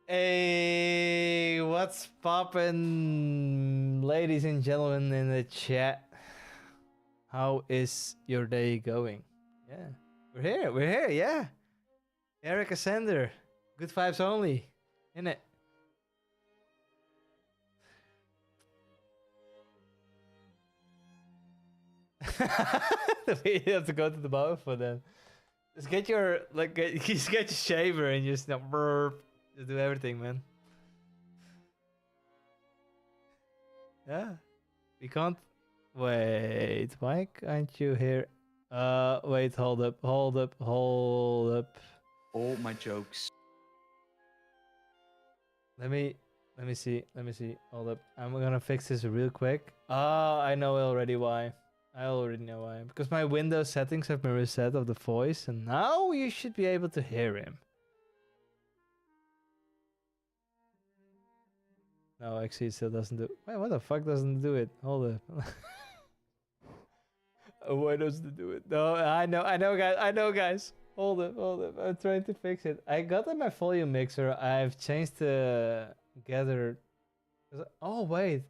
Hey, what's poppin', ladies and gentlemen in the chat? How is your day going? Yeah, we're here, yeah. Erik and Sander, good vibes only, innit? We have to go to the bar for them. Just get your just get your shaver and just burp, just do everything, man. Yeah, we can't. Wait, Mike, aren't you here? Wait, hold up. All my jokes. Let me see. Hold up. I'm gonna fix this real quick. I know already why. I already know why. Because my Windows settings have been reset of the voice, and now you should be able to hear him. No, actually, it still doesn't do. Wait, what the fuck doesn't do it? Hold up. Why doesn't it do it? No, I know, guys. Hold up. I'm trying to fix it. I got in my volume mixer. I've changed the gather. Oh wait.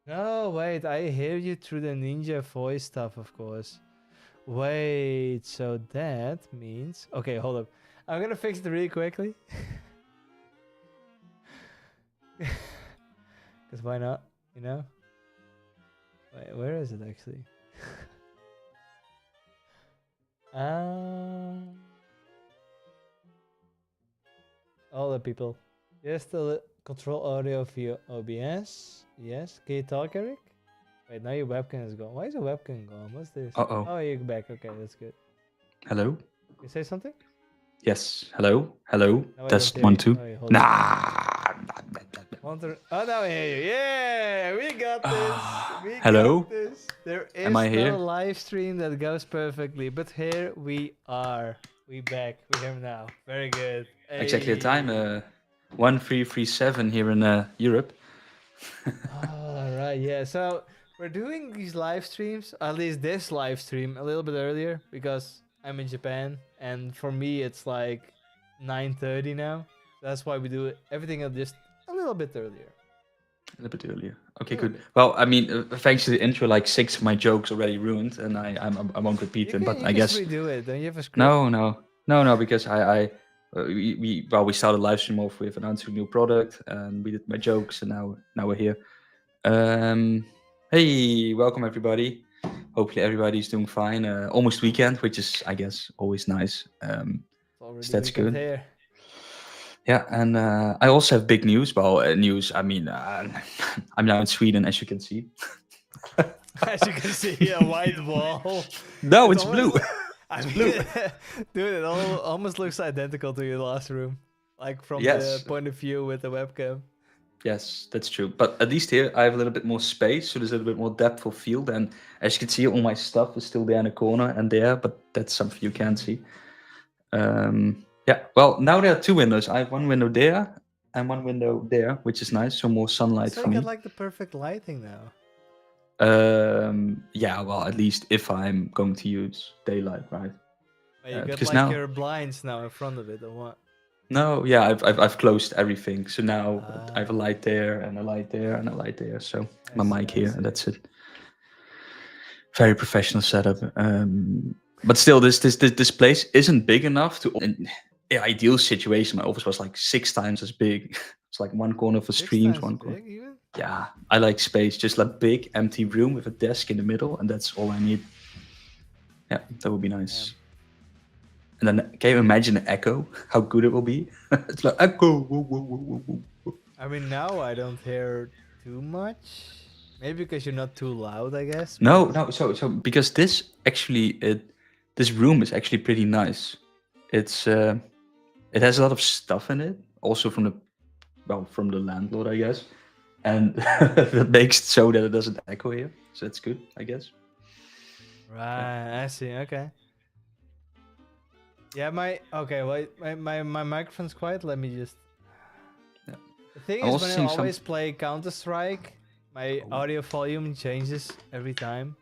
No, wait. I hear you through the Ninja voice stuff, of course. Wait. So that means. Okay, hold up. I'm gonna fix it really quickly. Cause why not? You know. Wait, where is it actually? All the people. Yes, the control audio via OBS. Yes. Can you talk, Eric? Wait, now your webcam is gone. Why is your webcam gone? What's this? Uh-oh. Oh, you're back. Okay, that's good. Hello? You say something? Yes. Hello? Hello? No, I Test don't hear 1, you. 2. Oh, wait, hold on. Nah. Oh, now I hear you. Yeah, we got this. We Hello? got this. There is Am I here? no live stream that goes perfectly, but here we are. We back. We're here now. Very good. Exactly the time. Hey. 1337 here in Europe. All right, yeah. So we're doing these live streams, at least this live stream, a little bit earlier because I'm in Japan, and for me it's like 9:30 now. That's why we do everything just a little bit earlier. A little bit earlier. Okay, good. Well, I mean, thanks to the intro, like 6 of my jokes already ruined, and I won't repeat them. But You I can guess redo it. Don't you have a script? no, because we started live stream off with announcing a new product, and we did my jokes, and now we're here. Hey, welcome everybody. Hopefully everybody's doing fine. Almost weekend, which is, I guess, always nice. It's That's good. Here. Yeah, and I also have big news. Well, news. I mean, I'm now in Sweden, as you can see. As you can see, a white wall. No, it's blue. I mean, blue. Dude, it almost looks identical to your last room, like from the point of view with the webcam. Yes, that's true. But at least here I have a little bit more space, so there's a little bit more depth of field. And as you can see, all my stuff is still there in the corner and there, but that's something you can't see. Yeah, well, now there are 2 windows. I have one window there and one window there, which is nice, so more sunlight for me. You got like the perfect lighting now. Yeah, well, at least if I'm going to use daylight, right? You got like your blinds now in front of it, or what? No, yeah, I've closed everything. So now I have a light there and a light there and a light there. So my mic here, and that's it. Very professional setup. But still, this place isn't big enough to. In the ideal situation, my office was like 6 times as big. It's like one corner for streams, one corner. Even? Yeah, I like space, just like big empty room with a desk in the middle, and that's all I need. Yeah, that would be nice. And then, can you imagine the echo? How good it will be? It's like echo. I mean, now I don't hear too much. Maybe because you're not too loud, I guess. No. So because this actually, this room is actually pretty nice. It's it has a lot of stuff in it, also from the landlord, I guess, and that makes it so that it doesn't echo here. So that's good, I guess. Right, yeah. I see. Okay. Yeah, my microphone's quiet. Let me just. Yeah. The thing is, when I always play Counter-Strike, my audio volume changes every time.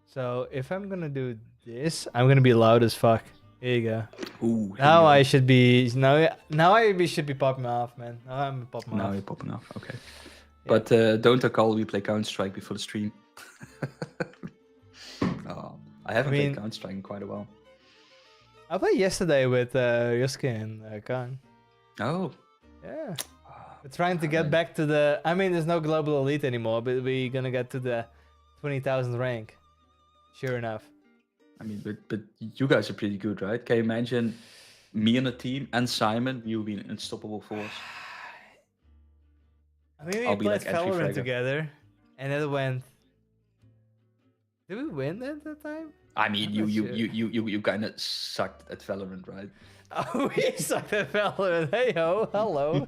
So if I'm gonna do this, I'm gonna be loud as fuck. Here you go. Ooh, here Now we I go. should be should be popping off, man. Now I'm popping Now off. you're popping off. Okay. Yeah. But don't tell Carl we play Counter-Strike before the stream. Oh, I haven't played mean- Counter-Strike in quite a while. I played yesterday with Yosuke and Khan. Oh. Yeah. Ah, We're trying to get man. back to the. I mean, there's no global elite anymore, but we're gonna get to the 20,000 rank. Sure enough. I mean, but you guys are pretty good, right? Can you imagine me on a team and Simon? You would be an unstoppable force. I mean, we I'll be played like entry Valorant fragger. together, and it went. Did we win at that time? I mean, I'm you not you, sure. you kind of sucked at Valorant, right? Oh, we sucked at Valorant. Hey ho, hello.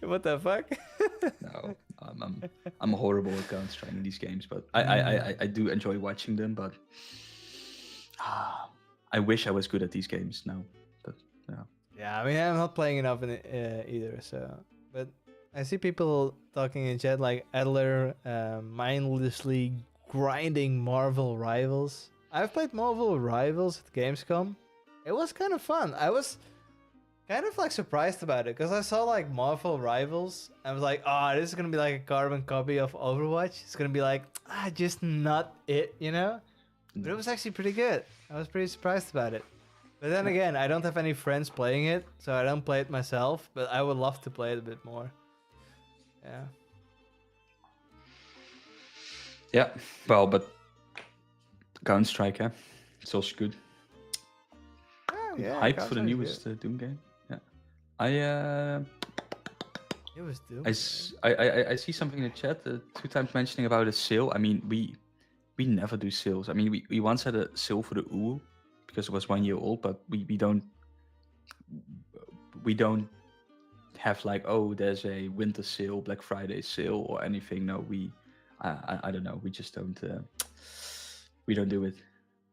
What the fuck? No, I'm horrible at Counter-Strike in these games, but I do enjoy watching them. But I wish I was good at these games now. But yeah. Yeah, I mean, I'm not playing enough in it either. So, but I see people talking in chat like Adler mindlessly grinding Marvel Rivals. I've played Marvel Rivals at Gamescom. It was kind of fun. I was kind of like surprised about it because I saw like Marvel Rivals. I was like, oh, this is gonna be like a carbon copy of Overwatch. It's gonna be like just not it, you know. But it was actually pretty good. I was pretty surprised about it. But then again, I don't have any friends playing it, so I don't play it myself. But I would love to play it a bit more. Yeah. Yeah, well, but Counter-Strike, it's also good. Oh, yeah. Hyped for the Counter-Strike's newest Doom game. Yeah, I It was Doom. I see something in the chat 2 times mentioning about a sale. I mean, we never do sales. I mean, we once had a sale for the uGUI because it was 1 year old, but we don't have like, oh, there's a winter sale, Black Friday sale or anything. No, I don't know. We just don't we don't do it.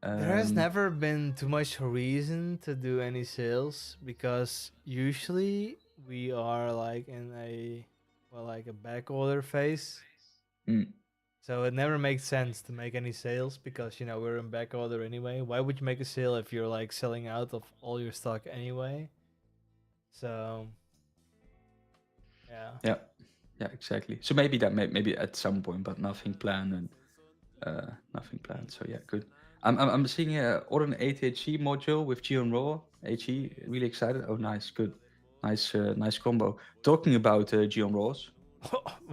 There has never been too much reason to do any sales because usually we are like in a back order phase. Mm. So it never makes sense to make any sales because we're in back order anyway. Why would you make a sale if you're like selling out of all your stock anyway? So yeah. Yeah, exactly. So maybe maybe at some point, but nothing planned and nothing planned. So yeah, good. I'm seeing order an ATHE module with Geon Raw. HE, really excited. Oh, nice, good, nice combo. Talking about Geon Raws.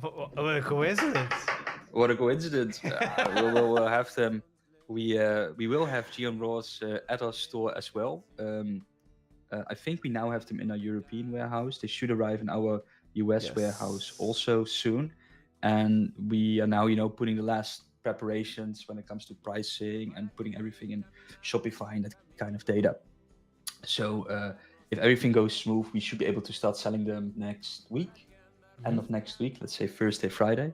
What a coincidence! What a coincidence! We'll have them. We will have Geon Raws at our store as well. I think we now have them in our European warehouse. They should arrive in our US warehouse also soon. And we are now, putting the last preparations when it comes to pricing and putting everything in Shopify and that kind of data. So if everything goes smooth, we should be able to start selling them next week, end of next week, let's say Thursday, Friday.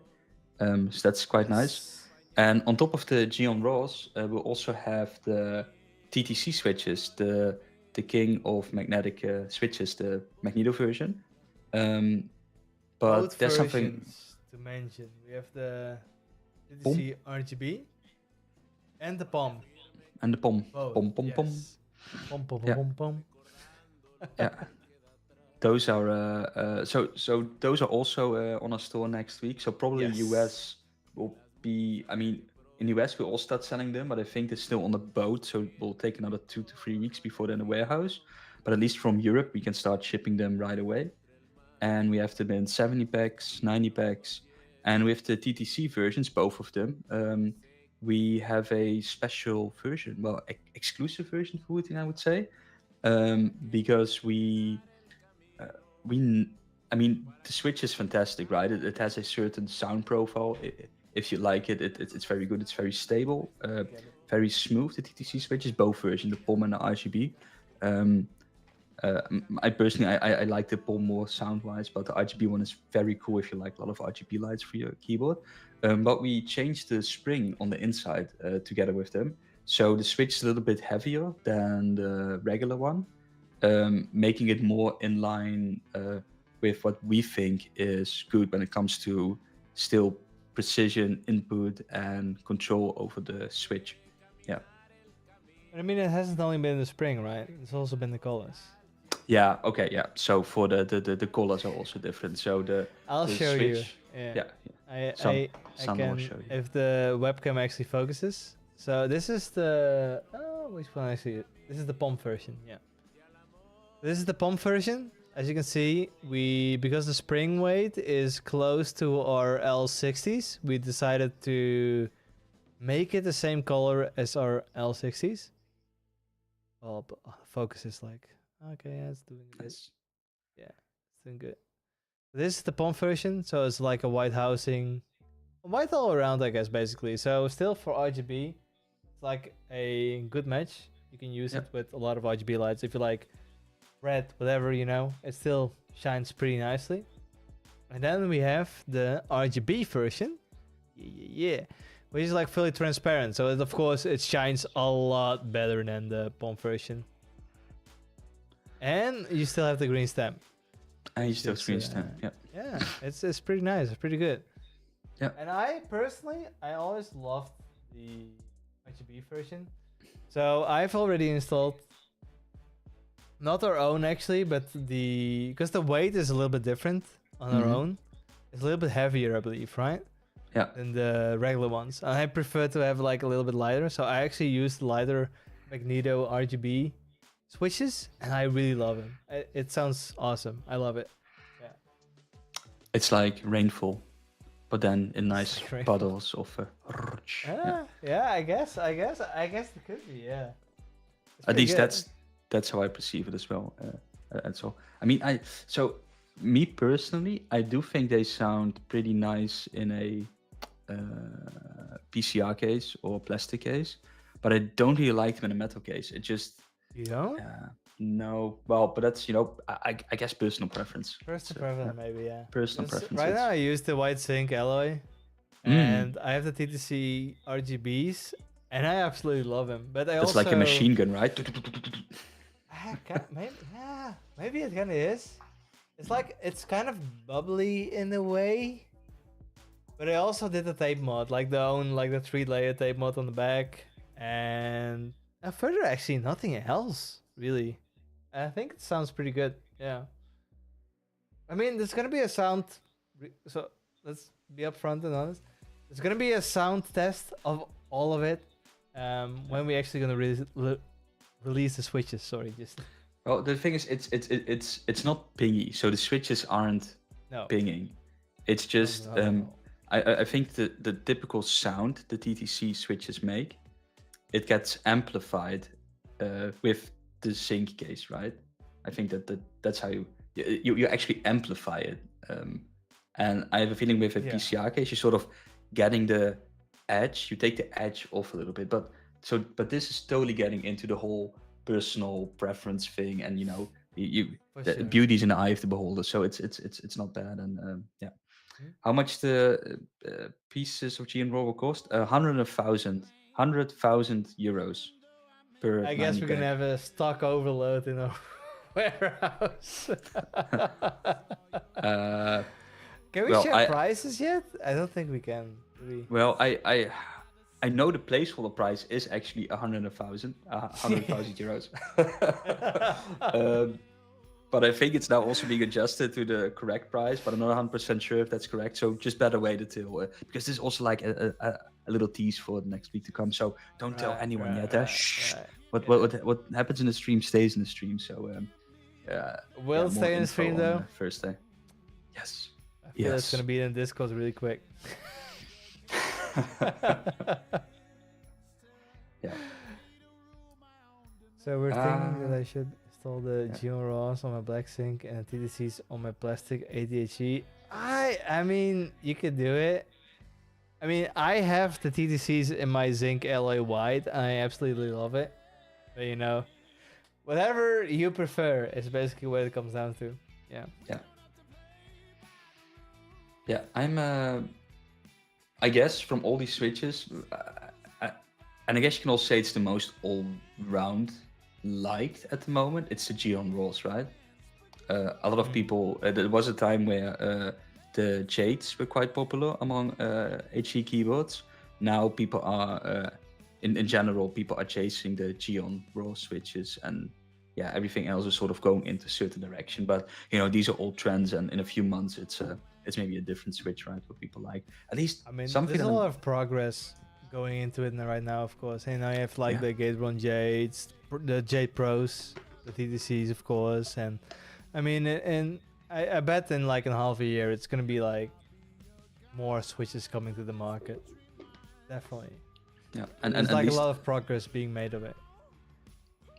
So that's quite nice. And on top of the Geon Raws, we'll also have the TTC switches, the king of magnetic switches, the Magneto version. But Both there's something versions to mention. We have the TTC RGB and the POM. And the POM. Both, POM, POM, POM. yes. POM, POM, Yeah. POM, POM. Yeah. Those are so those are also on our store next week. So probably Yes. US will be. I mean, in US we'll all start selling them, but I think they're still on the boat, so it will take another 2 to 3 weeks before they're in the warehouse. But at least from Europe, we can start shipping them right away. And we have them in 70 packs, 90 packs, and with the TTC versions, both of them, we have a special version, well, exclusive version for Wooting, I would say, because I mean, the Switch is fantastic, right? It has a certain sound profile. If you like it, it's very good. It's very stable, very smooth. The TTC Switch is both versions, the POM and the RGB. I personally, I like the POM more sound-wise, but the RGB one is very cool if you like a lot of RGB lights for your keyboard. But we changed the spring on the inside together with them. So the Switch is a little bit heavier than the regular one, making it more in line with what we think is good when it comes to still precision input and control over the Switch. Yeah. I mean, it hasn't only been the spring, right? It's also been the colors. Yeah. Okay. Yeah. So for the colors are also different. So I'll the show you. switch. Yeah. Yeah. I Some will can, show you. if the webcam actually focuses. So this is the, which one actually? This is the pump version, yeah. This is the pump version. As you can see, because the spring weight is close to our L60s, we decided to make it the same color as our L60s. Well, focus is like, okay, yeah, it's doing good. Nice. Yeah, it's doing good. This is the pump version, so it's like a white housing, white all around, I guess, basically. So still for RGB, it's like a good match. You can use it with a lot of RGB lights. If you like red, whatever, you know, it still shines pretty nicely. And then we have the RGB version, yeah, which is like fully transparent. So of course it shines a lot better than the pump version. And you still have the green stem. And you still screen stem. Yeah. Yeah, it's pretty nice. It's pretty good. Yeah. And I personally, I always loved the RGB version. So I've already installed, not our own actually, but because the weight is a little bit different on our own. It's a little bit heavier, I believe, right? Yeah. Than the regular ones. And I prefer to have like a little bit lighter. So I actually used lighter Magneto RGB switches, and I really love them. It sounds awesome. I love it. Yeah. It's like rainfall, but then in nice like puddles of. Yeah, I guess it could be. Yeah. At least that's how I perceive it as well. And so I mean, me personally, I do think they sound pretty nice in a PCR case or plastic case, but I don't really like them in a metal case. It just You don't? no. Well, but that's I guess personal preference. Personal preference, maybe, yeah. Personal preference. Right now, I use the white zinc alloy, and I have the TTC RGBs, and I absolutely love them. But It's like a machine gun, right? Maybe it kind of is. It's like it's kind of bubbly in a way. But I also did the tape mod, like the 3-layer tape mod on the back, and further actually nothing else really. I think it sounds pretty good. Yeah. I mean, there's gonna be a sound. So let's be upfront and honest. There's gonna be a sound test of all of it when we actually gonna release the switches. Sorry, just. Well, the thing is, it's not pingy, so the switches aren't pinging. It's just I think the typical sound the TTC switches make, it gets amplified with the Zinc case, right? I think that's how you actually amplify it. And I have a feeling with a PCR case, you're sort of getting the edge. You take the edge off a little bit, but this is totally getting into the whole personal preference thing, and the beauty's in the eye of the beholder. So it's not bad, and yeah. How much the pieces of GN Raw will cost? 100,000 euros per. I guess we're gonna have a stock overload in our warehouse. Can we share prices yet? I don't think we can. Well, I know the placeholder price is actually 100,000 euros. But I think it's now also being adjusted to the correct price, but I'm not 100% sure if that's correct. So just better wait until, because this is also like a little tease for the next week to come. So don't tell anyone yet. Shh. What happens in the stream stays in the stream. So will stay in the stream though. First day. Yes. I feel it's gonna be in Discord really quick. Yeah. So we're thinking that I should install the Geon RAWs on my black zinc and the TTCs on my plastic ADHE. I mean, you could do it. I mean, I have the TTCs in my zinc alloy white, and I absolutely love it. But whatever you prefer is basically what it comes down to. Yeah. Yeah. Yeah, I'm. I guess from all these switches, and I guess you can also say it's the most all-round liked at the moment. It's the Geon RAWs, right? A lot of people. There was a time where the Jades were quite popular among HE keyboards. Now people are in general, people are chasing the Geon raw switches, and yeah, everything else is sort of going into a certain direction. But you know, these are all trends, and in a few months, it's maybe a different switch, right? What people like, at least I mean, something. there's a lot of progress going into it right now, of course. And I have like the Gatebron Jades, the Jade Pros, the TTCs, of course. And I mean, and I bet in like in half a year, it's gonna be like more switches coming to the market. Definitely. Yeah, and there's like a lot of progress being made of it.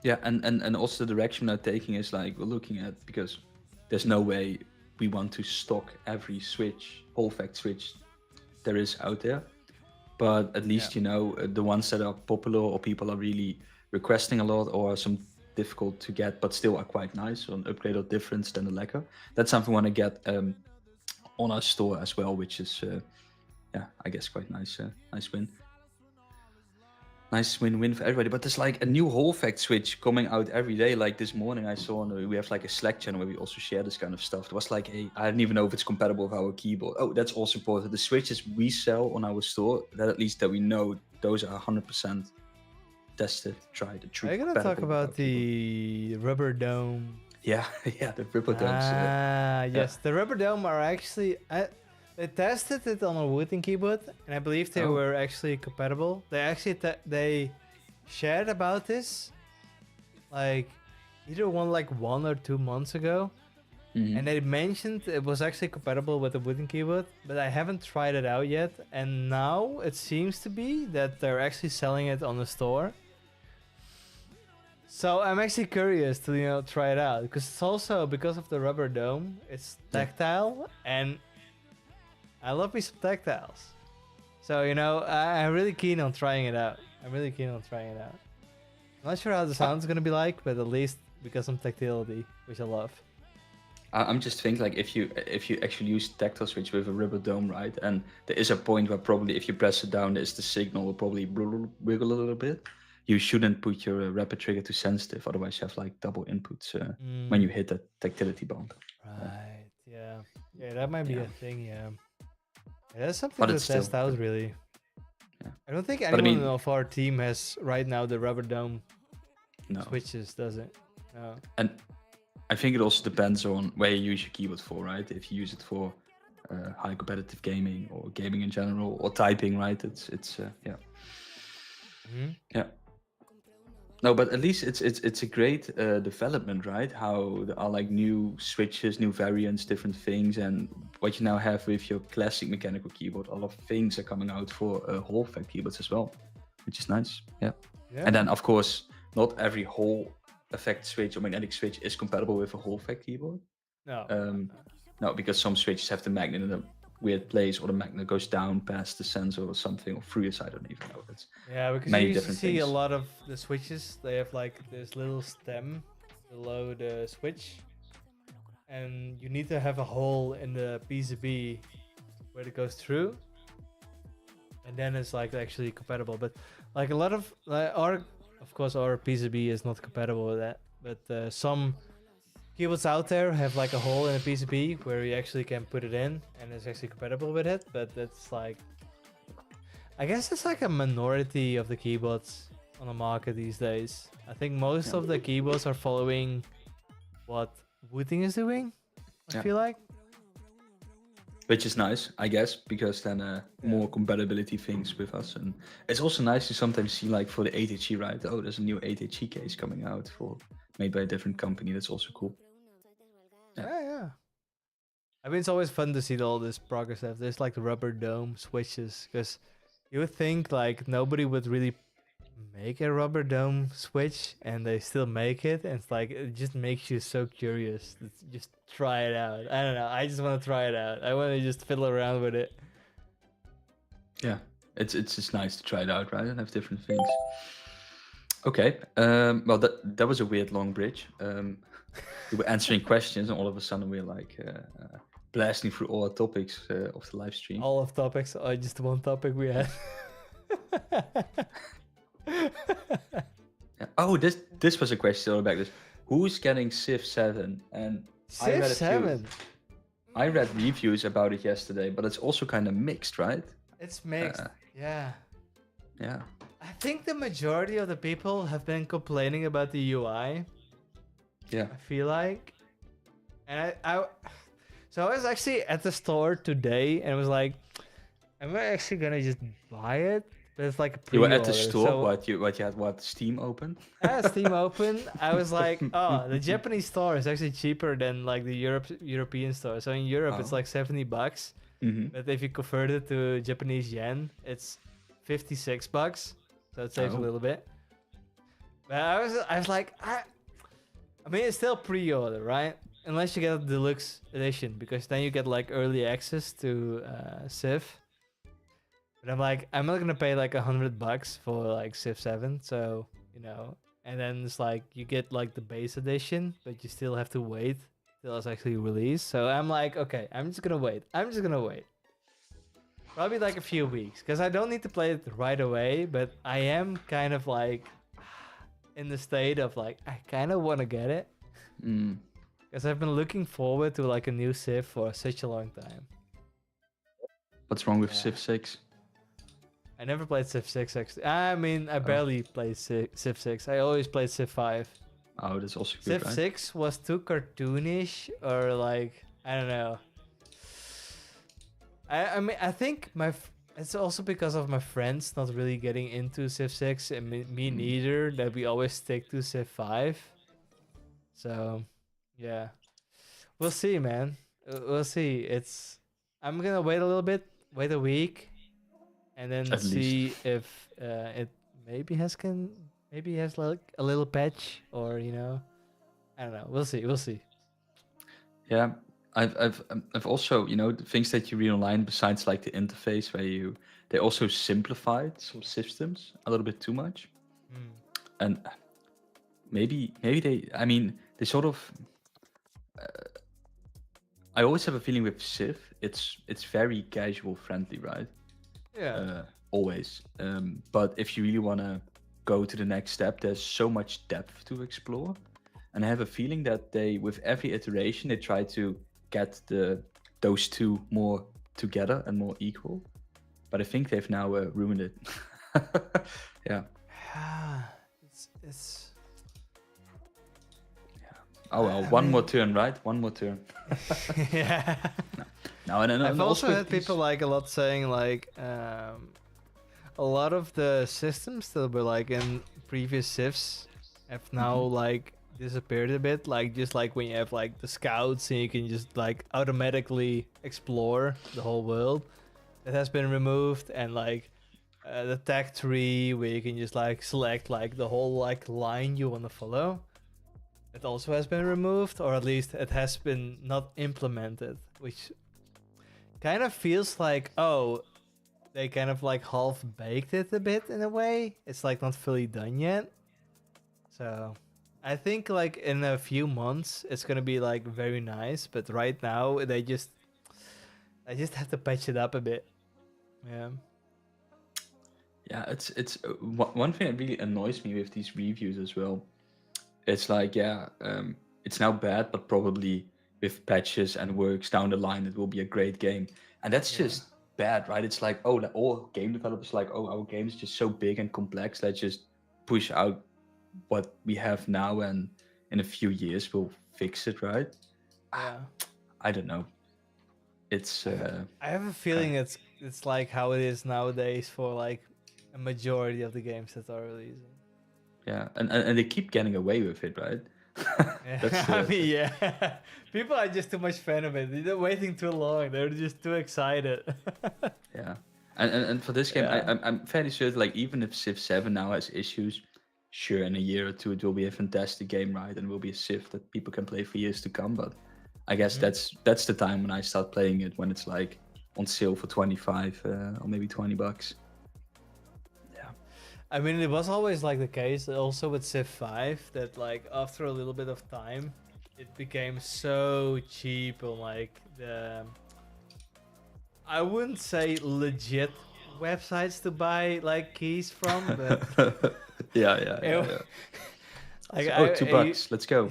Yeah, and also the direction we're taking is like we're looking at, because there's no way we want to stock every switch, whole fact switch there is out there. But at least, you know, the ones that are popular or people are really requesting a lot, or some difficult to get but still are quite nice, or an upgrade or difference than the lacquer. That's something we want to get on our store as well, which is, I guess quite nice. Nice win. Nice win-win for everybody. But there's like a new whole fact switch coming out every day. Like this morning I saw we have like a Slack channel where we also share this kind of stuff. It was like, hey, I don't even know if it's compatible with our keyboard. Oh, that's all supported. The switches we sell on our store, that at least that we know those are 100% tested, tried, and true. Are you gonna talk about the rubber dome? Yeah, yeah, the rubber domes. Yes, the rubber dome are actually. They tested it on a Wooting keyboard, and I believe they were actually compatible. They actually they shared about this, like either 1 or 2 months ago, and they mentioned it was actually compatible with the Wooting keyboard, but I haven't tried it out yet. And now it seems to be that they're actually selling it on the store. So I'm actually curious to try it out, because it's also because of the rubber dome. It's tactile and I love me some tactiles. So, I'm really keen on trying it out. I'm not sure how the sound's going to be like, but at least because of tactility, which I love. I'm just thinking, like, if you actually use tactile switch with a rubber dome, right? And there is a point where probably if you press it down, the signal will probably wiggle a little bit. You shouldn't put your rapid trigger to sensitive, otherwise you have like double inputs when you hit the tactility bond. Right, yeah. Yeah, that might be a thing, yeah. That's something to test out, really. Yeah. I don't think anyone of our team has right now the rubber dome switches, does it? No. And I think it also depends on where you use your keyboard for, right? If you use it for high competitive gaming or gaming in general, or typing, right? It's yeah. Yeah. No, but at least it's a great development, right? How there are like new switches, new variants, different things, and what you now have with your classic mechanical keyboard, a lot of things are coming out for Hall effect keyboards as well, which is nice. Yeah. And then of course, not every Hall effect switch or magnetic switch is compatible with a Hall effect keyboard. No. No, because some switches have the magnet in a weird place, or the magnet goes down past the sensor or something, or through your side. I don't even know. It's because many you different see things. a lot of the switches, they have like this little stem below the switch, and you need to have a hole in the PCB where it goes through, and then it's like actually compatible. But like a lot of our PCB is not compatible with that, but some keyboards out there have like a hole in a PCB where you actually can put it in and it's actually compatible with it. But that's like, I guess it's like a minority of the keyboards on the market these days. I think most of the keyboards are following what Wooting is doing, I feel like. Which is nice, I guess, because then more compatibility things with us. And it's also nice to sometimes see, like, for the 8HE, right? Oh, there's a new 8HE case coming out made by a different company. That's also cool. Yeah. I mean, it's always fun to see all this progress. There's like the rubber dome switches, because you would think like nobody would really make a rubber dome switch, and they still make it, and it's like it just makes you so curious to just try it out. I don't know, I just want to try it out. I want to just fiddle around with it. Yeah, it's just nice to try it out, right? And have different things. Okay, well that was a weird long bridge. We were answering questions, and all of a sudden we're like blasting through all the topics of the live stream. All of topics, or just one topic we had. Oh, this was a question all about this. Who's getting Civ 7? And Civ 7? I read reviews about it yesterday, but it's also kind of mixed, right? It's mixed. Yeah. I think the majority of the people have been complaining about the UI. Yeah. I feel like, and so I was actually at the store today and was like, am I actually gonna just buy it? But it's like a You were pre-order. at the store. So What you had? What, Steam open? as Steam open, I was like, oh, the Japanese store is actually cheaper than like the European store. So in Europe, it's Oh. like $70. Mm-hmm. But if you convert it to Japanese yen, it's $56. So it saves a Oh. little bit. But I was like, I mean, it's still pre-order, right? Unless you get a deluxe edition, because then you get like early access to Civ. But I'm like, I'm not gonna pay like $100 for like Civ 7, so you know. And then it's like you get like the base edition, but you still have to wait till it's actually released. So I'm like, okay, I'm just gonna wait. Probably like a few weeks, because I don't need to play it right away. But I am kind of like in the state of like I kind of want to get it, because I've been looking forward to like a new Civ for such a long time. What's wrong with Yeah. Civ 6? I never played Civ 6 actually. I mean, I barely played Civ 6. I always played Civ 5. Oh, that's also good, Civ right? 6 was too cartoonish, or like, I don't know. I mean, I think it's also because of my friends not really getting into Civ 6 and me neither, that we always stick to Civ 5. So, yeah. We'll see, man. We'll see. I'm gonna wait a little bit, wait a week, and then At see if it maybe has like a little patch, or you know, I don't know. We'll see. Yeah, I've also, you know, the things that you read online besides like the interface where they also simplified some systems a little bit too much, and maybe they sort of. I always have a feeling with Civ, it's very casual friendly, right? Yeah. Always. But if you really want to go to the next step, there's so much depth to explore. And I have a feeling that with every iteration, they try to get those two more together and more equal. But I think they've now ruined it. Yeah. It's. Oh well, one more turn, right? One more turn. Yeah. No, and I've also with heard people like a lot saying like a lot of the systems that were like in previous Civs have now like disappeared a bit. Like just like when you have like the scouts and you can just like automatically explore the whole world, that has been removed, and like the tag tree where you can just like select like the whole like line you want to follow. It also has been removed, or at least it has been not implemented, which kind of feels like, oh, they kind of like half baked it a bit in a way. It's like not fully done yet. So I think like in a few months it's gonna be like very nice, but right now they just have to patch it up a bit. Yeah. Yeah, it's one thing that really annoys me with these reviews as well. It's like, it's now bad, but probably with patches and works down the line, it will be a great game. And that's just bad, right? It's like, oh, all game developers like, oh, our game is just so big and complex. Let's just push out what we have now, and in a few years we'll fix it, right? Yeah. I don't know. It's. I have a feeling it's like how it is nowadays for like a majority of the games that are releasing. Yeah, and they keep getting away with it, right? That's I mean, yeah. People are just too much fan of it. They're waiting too long. They're just too excited. Yeah, and for this game, Yeah. I'm fairly certain, like, even if Civ 7 now has issues, sure, in a year or two it will be a fantastic game, right? And will be a Civ that people can play for years to come. But I guess that's the time when I start playing it, when it's like on sale for 25 or maybe $20. I mean, it was always like the case also with Civ 5 that like after a little bit of time, it became so cheap on like I wouldn't say legit websites to buy like keys from, but yeah. Like, So, $2, let's go.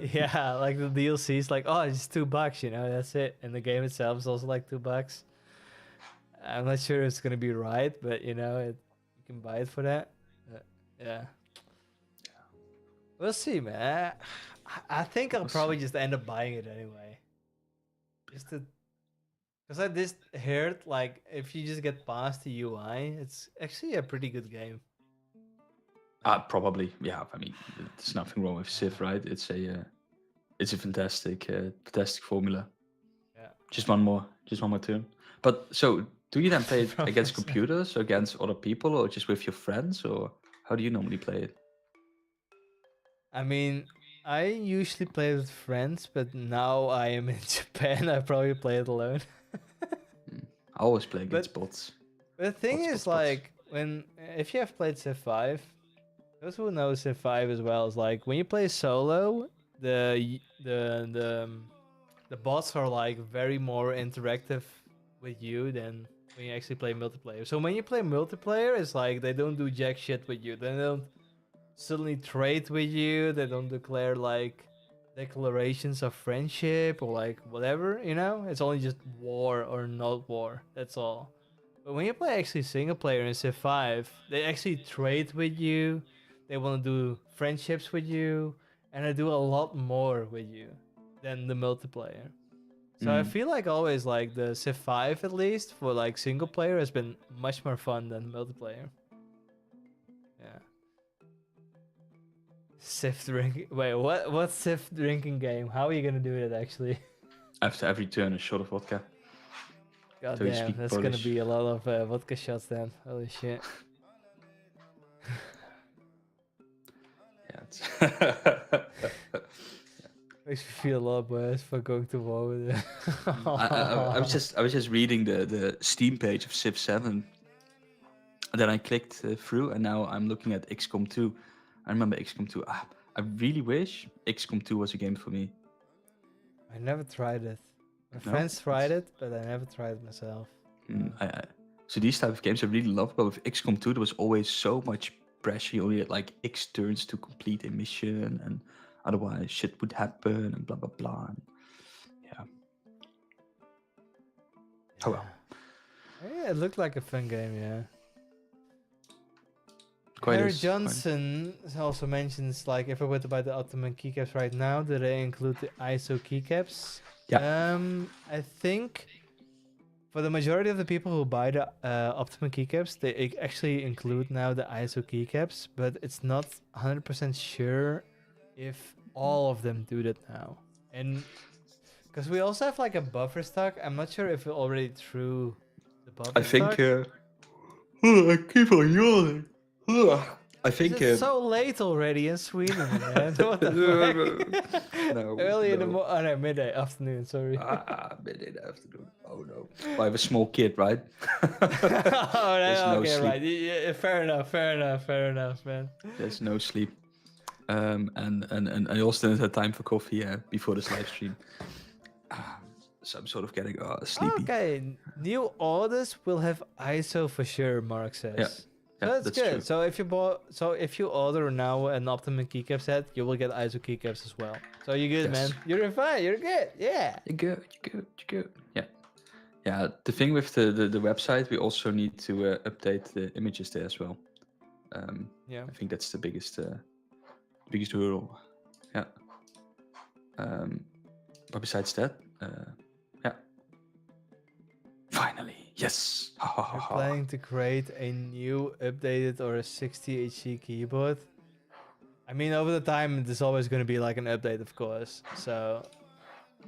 Yeah, like the DLC is like, oh, it's $2, you know, that's it. And the game itself is also like $2. I'm not sure it's gonna be right, but you know, you can buy it for that. Yeah. We'll see, man. I think I'll probably just end up buying it anyway. Just to, because I just heard like if you just get past the UI, it's actually a pretty good game. Probably, yeah. I mean, there's nothing wrong with Civ, right? It's a fantastic formula. Yeah. Just one more turn. But so, do you then play it against computers, or against other people, or just with your friends, or how do you normally play it? I mean, I usually play with friends, but now I am in Japan. I probably play it alone. I always play against bots. The thing is, like, if you have played Civ 5, those who know Civ 5 as well, is like when you play solo, the bots are like very more interactive with you than when you actually play multiplayer. So when you play multiplayer, it's like they don't do jack shit with you. They don't suddenly trade with you. They don't declare like declarations of friendship or like whatever, you know? It's only just war or not war. That's all. But when you play actually single player in Civ 5, they actually trade with you. They want to do friendships with you, and they do a lot more with you than the multiplayer. So I feel like always like the Civ 5 at least for like single player has been much more fun than multiplayer. Yeah. Civ drinking. Wait, what's Civ drinking game? How are you gonna do it actually? After every turn, a shot of vodka. God damn, that's gonna be a lot of vodka shots then. Holy shit. Yeah. Makes me feel a lot worse for going to war with it. I was just reading the Steam page of Civ 7. And then I clicked through, and now I'm looking at XCOM 2. I remember XCOM 2. I really wish XCOM 2 was a game for me. I never tried it. My friends tried it, but I never tried it myself. So these type of games I really love, but with XCOM 2 there was always so much pressure. You only had like X turns to complete a mission, and otherwise shit would happen and blah blah blah. And yeah. Oh well. Yeah, it looked like a fun game, yeah. Harry Johnson also mentions like if I were to buy the Optimum keycaps right now, do they include the ISO keycaps? Yeah. I think for the majority of the people who buy the Optimum keycaps, they actually include now the ISO keycaps, but it's not 100% sure if all of them do that now. And because we also have like a buffer stock, I'm not sure if we already threw the buffer stock. I keep on yawning. I think it's so late already in Sweden, man. What the fuck? No, Early in the morning. Oh no, midday, afternoon. Sorry. Midday afternoon. Oh no. Well, I have a small kid, right? Oh no, okay, sleep. Right. Yeah, fair enough, man. There's no sleep. And I also didn't have time for coffee before this live stream. So I'm sort of getting sleepy. Okay, new orders will have ISO for sure, Mark says. Yeah. That's good. True. So if you order now an Optimum keycap set, you will get ISO keycaps as well. So you're good, man. You're fine. You're good. Yeah. You're good. Yeah. Yeah. The thing with the website, we also need to update the images there as well. Yeah. I think that's the biggest hurdle. Yeah. But besides that, yeah. Finally. Yes. You're planning to create a new updated or a 60HC keyboard. I mean, over the time, there's always going to be like an update, of course. So,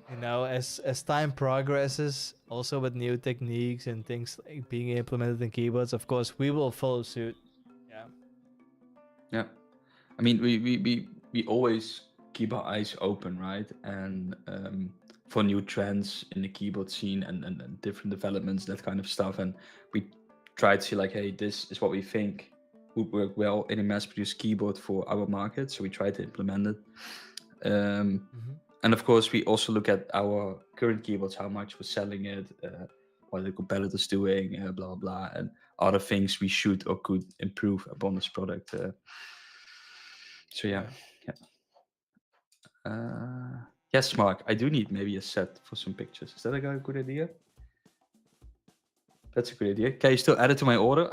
you know, as time progresses, also with new techniques and things like being implemented in keyboards, of course, we will follow suit. Yeah. Yeah. I mean, we always keep our eyes open, right? And for new trends in the keyboard scene and different developments, that kind of stuff. And we try to see like, hey, this is what we think would work well in a mass-produced keyboard for our market. So we try to implement it. And of course, we also look at our current keyboards, how much we're selling it, what are the competitors doing, blah, blah, and other things we should or could improve upon this product. So yeah. Yes, Mark, I do need maybe a set for some pictures. Is that a good idea? That's a good idea. Can you still add it to my order?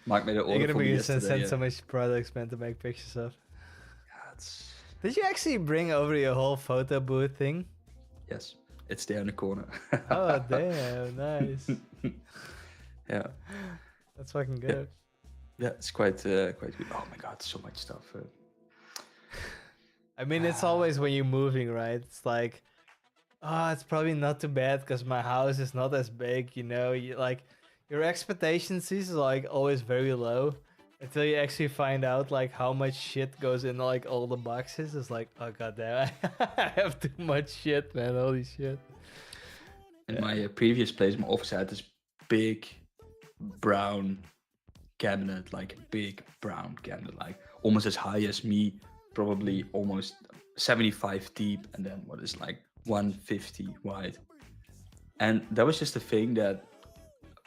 Mark made an order You're for gonna me be yesterday. send Yeah. so much products, man, to make pictures of. Yeah, it's... Did you actually bring over your whole photo booth thing? Yes, it's there in the corner. Oh damn, nice. Yeah. That's fucking good. Yeah, it's quite good. Oh my god, so much stuff. I mean, it's always when you're moving, right? It's like, oh, it's probably not too bad because my house is not as big, you know. You like your expectations is like always very low until you actually find out like how much shit goes in like all the boxes. It's like, oh god damn, I have too much shit, man. Holy shit. In my previous place, my office had this big brown cabinet, like a big brown cabinet, like almost as high as me, probably almost 75 deep, and then what is like 150 wide. And that was just a thing that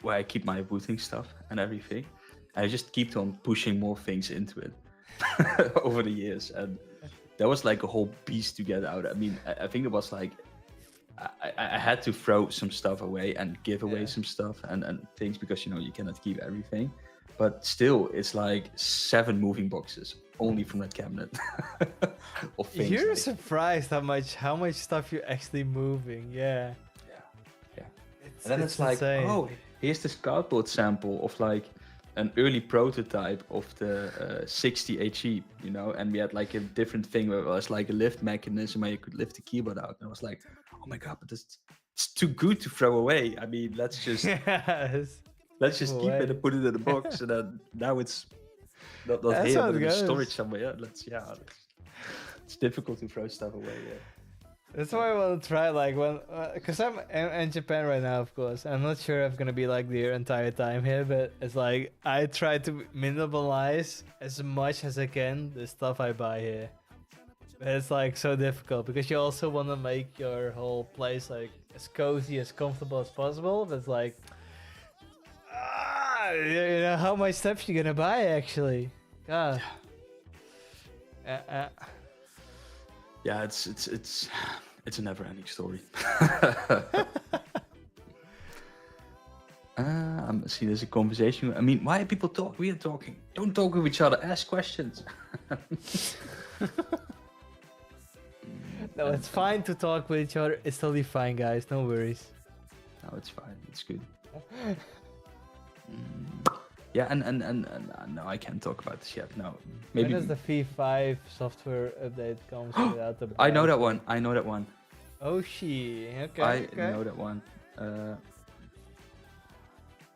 where I keep my Wooting stuff and everything. I just kept on pushing more things into it over the years, and that was like a whole beast to get out. I mean, I think it was like I had to throw some stuff away and give away some stuff and things because you cannot keep everything. But still, it's like 7 moving boxes only from that cabinet of things. You're surprised how much stuff you're actually moving. Yeah. And then it's like, insane. oh, here's this cardboard sample of like an early prototype of the 60 HE, and we had like a different thing where it was like a lift mechanism where you could lift the keyboard out. And I was like, oh my god, but it's too good to throw away. I mean, let's just let's just keep it and put it in a box, and then now it's not here, but in storage somewhere. It's difficult to throw stuff away. Yeah. That's why I want to try, like, because I'm in Japan right now, of course. I'm not sure if I'm gonna be like the entire time here, but it's like I try to minimalize as much as I can the stuff I buy here. But it's like so difficult because you also want to make your whole place like as cozy, as comfortable as possible. But it's like, how much stuff you gonna buy actually? God. Yeah, it's a never-ending story. I'm seeing there's a conversation. I mean, why are people talking? We are talking. Don't talk with each other. Ask questions. No, it's fine to talk with each other. It's totally fine, guys. No worries. No, it's fine. It's good. Yeah, and no, I can't talk about this yet. No, maybe. When does the V5 software update comes without the? I know that one. Oh shit. Okay. I know that one.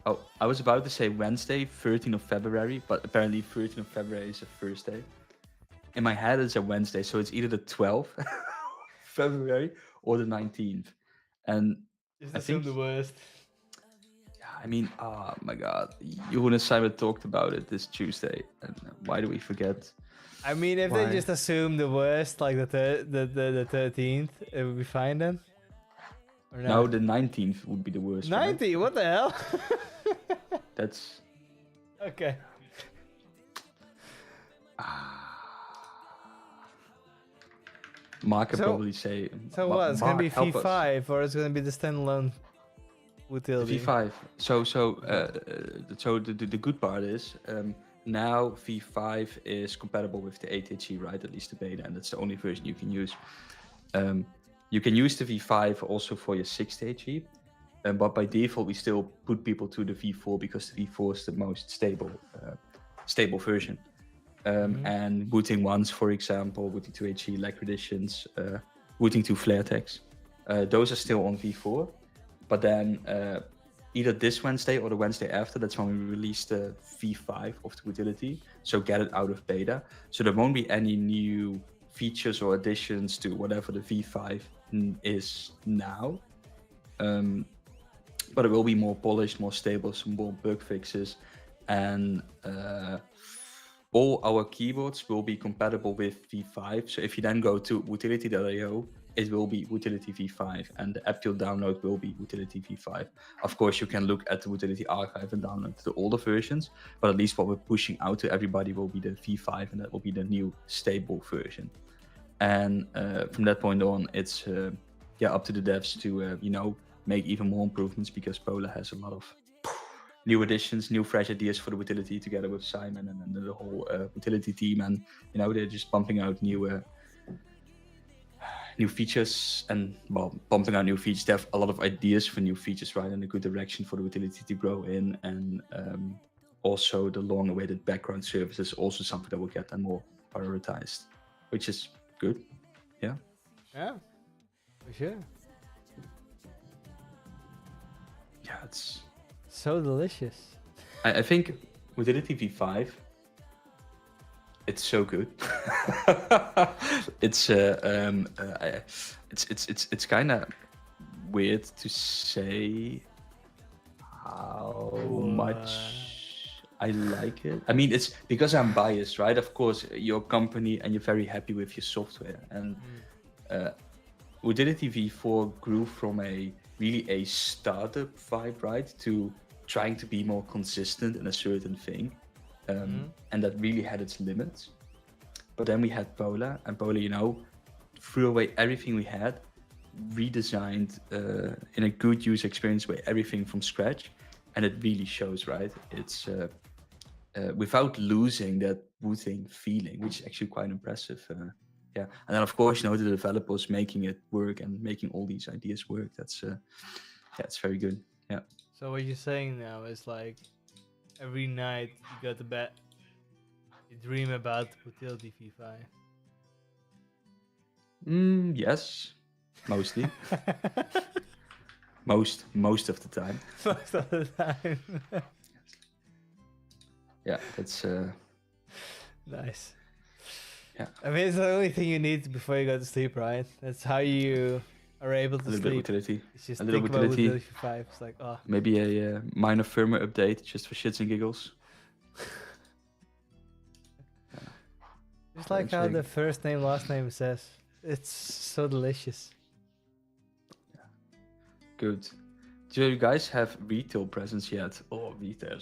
Oh, I was about to say Wednesday, 13th of February, but apparently 13th of February is a Thursday. In my head, it's a Wednesday, so it's either the 12th February or the 19th. And I think the worst. I mean, oh my god, you and Simon talked about it this Tuesday, and why do we forget? I mean, if they just assume the worst, like the 13th, it would be fine then. Or no, the 19th would be the worst. 90? Right? What the hell? That's okay. Mark could probably say. So what? It's gonna be V5 or it's gonna be the standalone Wootility? V5. So the good part is now V5 is compatible with the 8HE, right? At least the beta, and that's the only version you can use. You can use the V5 also for your 6HE, but by default we still put people to the V4 because the V4 is the most stable version. And Wooting 1s, for example, Wooting 2HE, Lacquer Editions, Wooting 2 Flare Tags, those are still on V4. But then either this Wednesday or the Wednesday after, that's when we release the V5 of the Wootility. So get it out of beta. So there won't be any new features or additions to whatever the V5 is now. But it will be more polished, more stable, some more bug fixes. And all our keyboards will be compatible with V5. So if you then go to Wootility.io, it will be Wootility V5, and the app you'll download will be Wootility V5. Of course, you can look at the Wootility archive and download the older versions, but at least what we're pushing out to everybody will be the V5, and that will be the new stable version. And from that point on, it's up to the devs to make even more improvements because Pola has a lot of new additions, new fresh ideas for the Wootility together with Simon and the whole Wootility team, and they're just pumping out new features and pumping out new features. They have a lot of ideas for new features, right, and a good direction for the Wootility to grow in, and also the long-awaited background service is also something that will get them more prioritized, which is good. Yeah, for sure. Yeah, it's so delicious. I think Wootility V5, it's so good. It's kind of weird to say how much I like it. I mean, it's because I'm biased, right? Of course, your company and you're very happy with your software, and Wootility V4 grew from really a startup vibe, right, to trying to be more consistent in a certain thing, and that really had its limits. But then we had Pola, and Pola, threw away everything we had, redesigned in a good user experience way everything from scratch, and it really shows, right? It's without losing that Wooting feeling, which is actually quite impressive. Yeah, and then of course, the developers making it work and making all these ideas work. That's it's very good. Yeah. So what you're saying now is like every night you go to bed, you dream about Wootility V5. Yes, mostly. most of the time. Most of the time. Yeah, that's nice. Yeah. I mean, it's the only thing you need before you go to sleep, right? That's how you are able to sleep. A little bit Wootility. It's just a little think about Wootility. Wootility V5. It's like, oh. Maybe a minor firmware update just for shits and giggles. Just like how the first name, last name says. It's so delicious. Yeah. Good. Do you guys have retail presence yet? Oh, retail.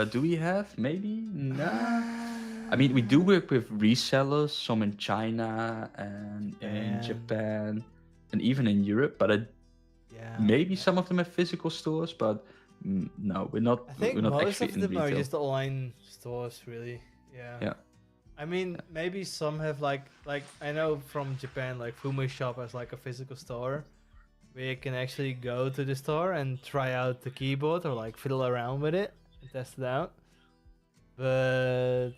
Do we have? Maybe? Nah. I mean, we do work with resellers, some in China and in Japan and even in Europe, but maybe some of them have physical stores, but no, we're not. I think we're not most actually of in them retail. are just online stores, really. Yeah. Yeah. I mean, maybe some have like I know from Japan, like Fume Shop has like a physical store where you can actually go to the store and try out the keyboard or like fiddle around with it and test it out. But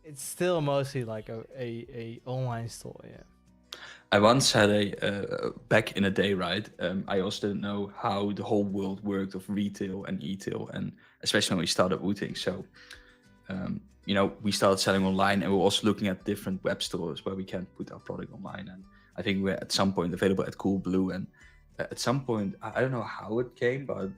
it's still mostly like a online store, yeah. I once had back in the day, right? I also didn't know how the whole world worked of retail and e-tail, and especially when we started Wooting. So, we started selling online, and we're also looking at different web stores where we can put our product online. And I think we're at some point available at Coolblue, and at some point, I don't know how it came, but